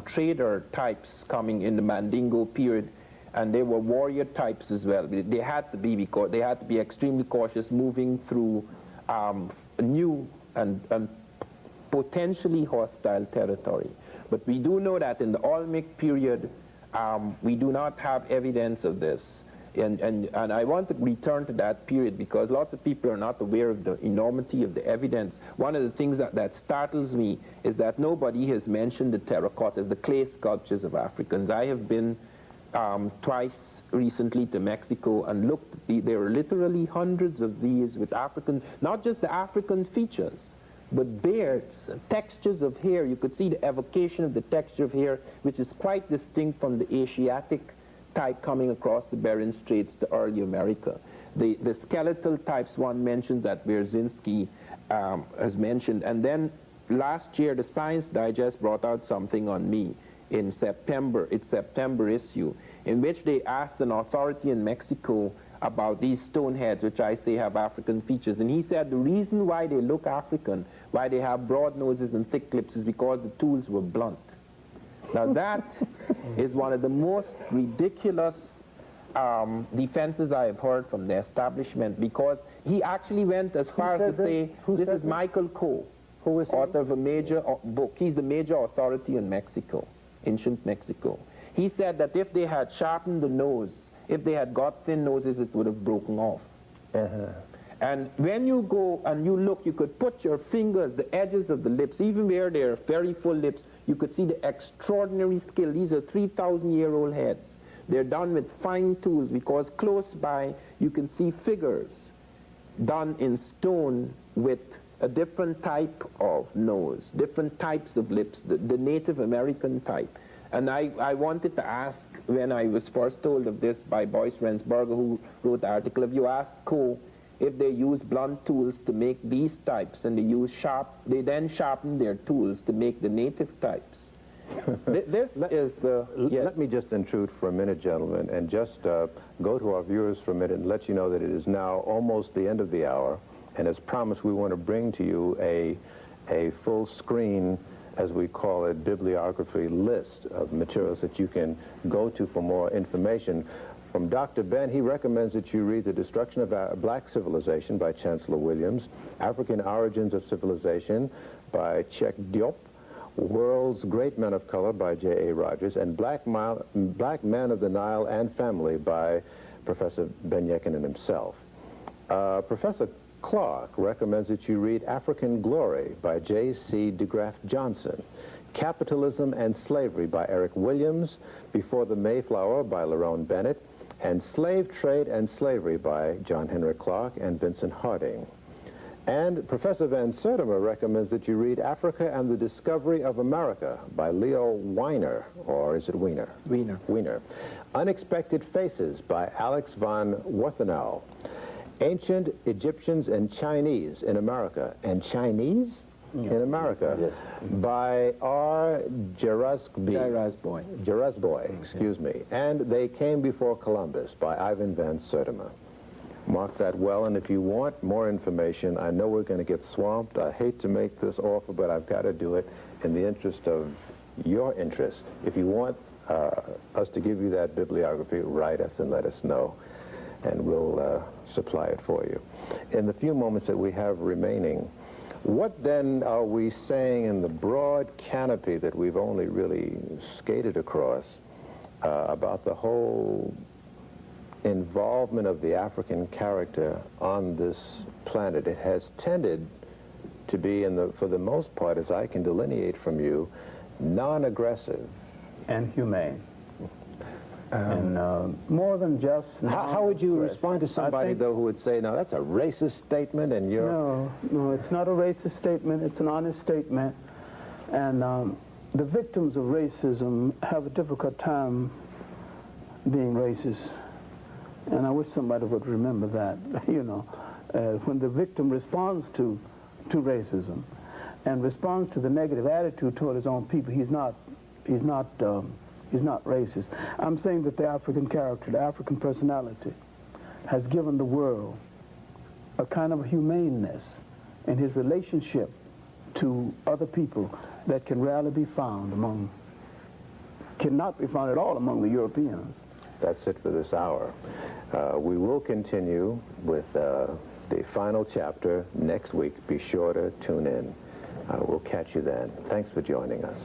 trader types coming in the Mandingo period, and they were warrior types as well. They had to be, because they had to be extremely cautious moving through new and potentially hostile territory. But we do know that in the Olmec period, we do not have evidence of this. And I want to return to that period because lots of people are not aware of the enormity of the evidence. One of the things that startles me is that nobody has mentioned the terracottas, the clay sculptures of Africans. I have been twice recently to Mexico and looked. There are literally hundreds of these with African, not just the African features, but beards, textures of hair. You could see the evocation of the texture of hair, which is quite distinct from the Asiatic type coming across the Bering Straits to early America. The skeletal types one mentioned that Wierzyński has mentioned. And then last year, the Science Digest brought out something on me in September, its September issue, in which they asked an authority in Mexico about these stone heads, which I say have African features. And he said the reason why they look African, why they have broad noses and thick lips, is because the tools were blunt. Now that is one of the most ridiculous defenses I have heard from the establishment, because he actually went as far as to say, this is Michael Coe, author of a major book. He's the major authority in Mexico, ancient Mexico. He said that if they had sharpened the nose, if they had got thin noses, it would have broken off. And when you go and you look, you could put your fingers, the edges of the lips, even where they are very full lips, you could see the extraordinary skill. These are 3,000-year-old heads. They're done with fine tools, because close by you can see figures done in stone with a different type of nose, different types of lips, the Native American type. And I wanted to ask, when I was first told of this by Boyce Rensburger, who wrote the article, if you asked Coe if they use blunt tools to make these types, and they then sharpen their tools to make the native types. Let me just intrude for a minute, gentlemen, and just go to our viewers for a minute and let you know that it is now almost the end of the hour, And as promised, we want to bring to you a full screen, as we call it, bibliography list of materials that you can go to for more information. From Dr. Ben, he recommends that you read The Destruction of Black Civilization by Chancellor Williams, African Origins of Civilization by Chek Diop, World's Great Men of Color by J.A. Rogers, and Black Men of the Nile and Family by Professor Ben Jochannan himself. Professor Clarke recommends that you read African Glory by J.C. DeGraff Johnson, Capitalism and Slavery by Eric Williams, Before the Mayflower by Lerone Bennett, and Slave Trade and Slavery by John Henrik Clarke and Vincent Harding. And Professor Van Sertima recommends that you read Africa and the Discovery of America by Leo Weiner, or is it Wiener? Wiener. Wiener. Unexpected Faces by Alex von Warthenau. Ancient Egyptians and Chinese in America. And Chinese in America, yes, by R. Jarasboy, excuse me. And They Came Before Columbus by Ivan Van Sertima. Mark that well, and if you want more information, I know we're going to get swamped. I hate to make this offer, but I've got to do it in the interest of your interest. If you want us to give you that bibliography, write us and let us know, and we'll supply it for you. In the few moments that we have remaining, what then are we saying in the broad canopy that we've only really skated across about the whole involvement of the African character on this planet? It has tended to be, for the most part, as I can delineate from you, non-aggressive. And humane. And more than just... How would you respond to somebody, though, who would say, no, that's a racist statement, and you're... No, it's not a racist statement. It's an honest statement. And the victims of racism have a difficult time being racist. And I wish somebody would remember that, you know, when the victim responds to racism and responds to the negative attitude toward his own people, he's not racist. I'm saying that the African character, the African personality, has given the world a kind of humaneness in his relationship to other people that can rarely be found cannot be found at all among the Europeans. That's it for this hour. We will continue with the final chapter next week. Be sure to tune in. We'll catch you then. Thanks for joining us.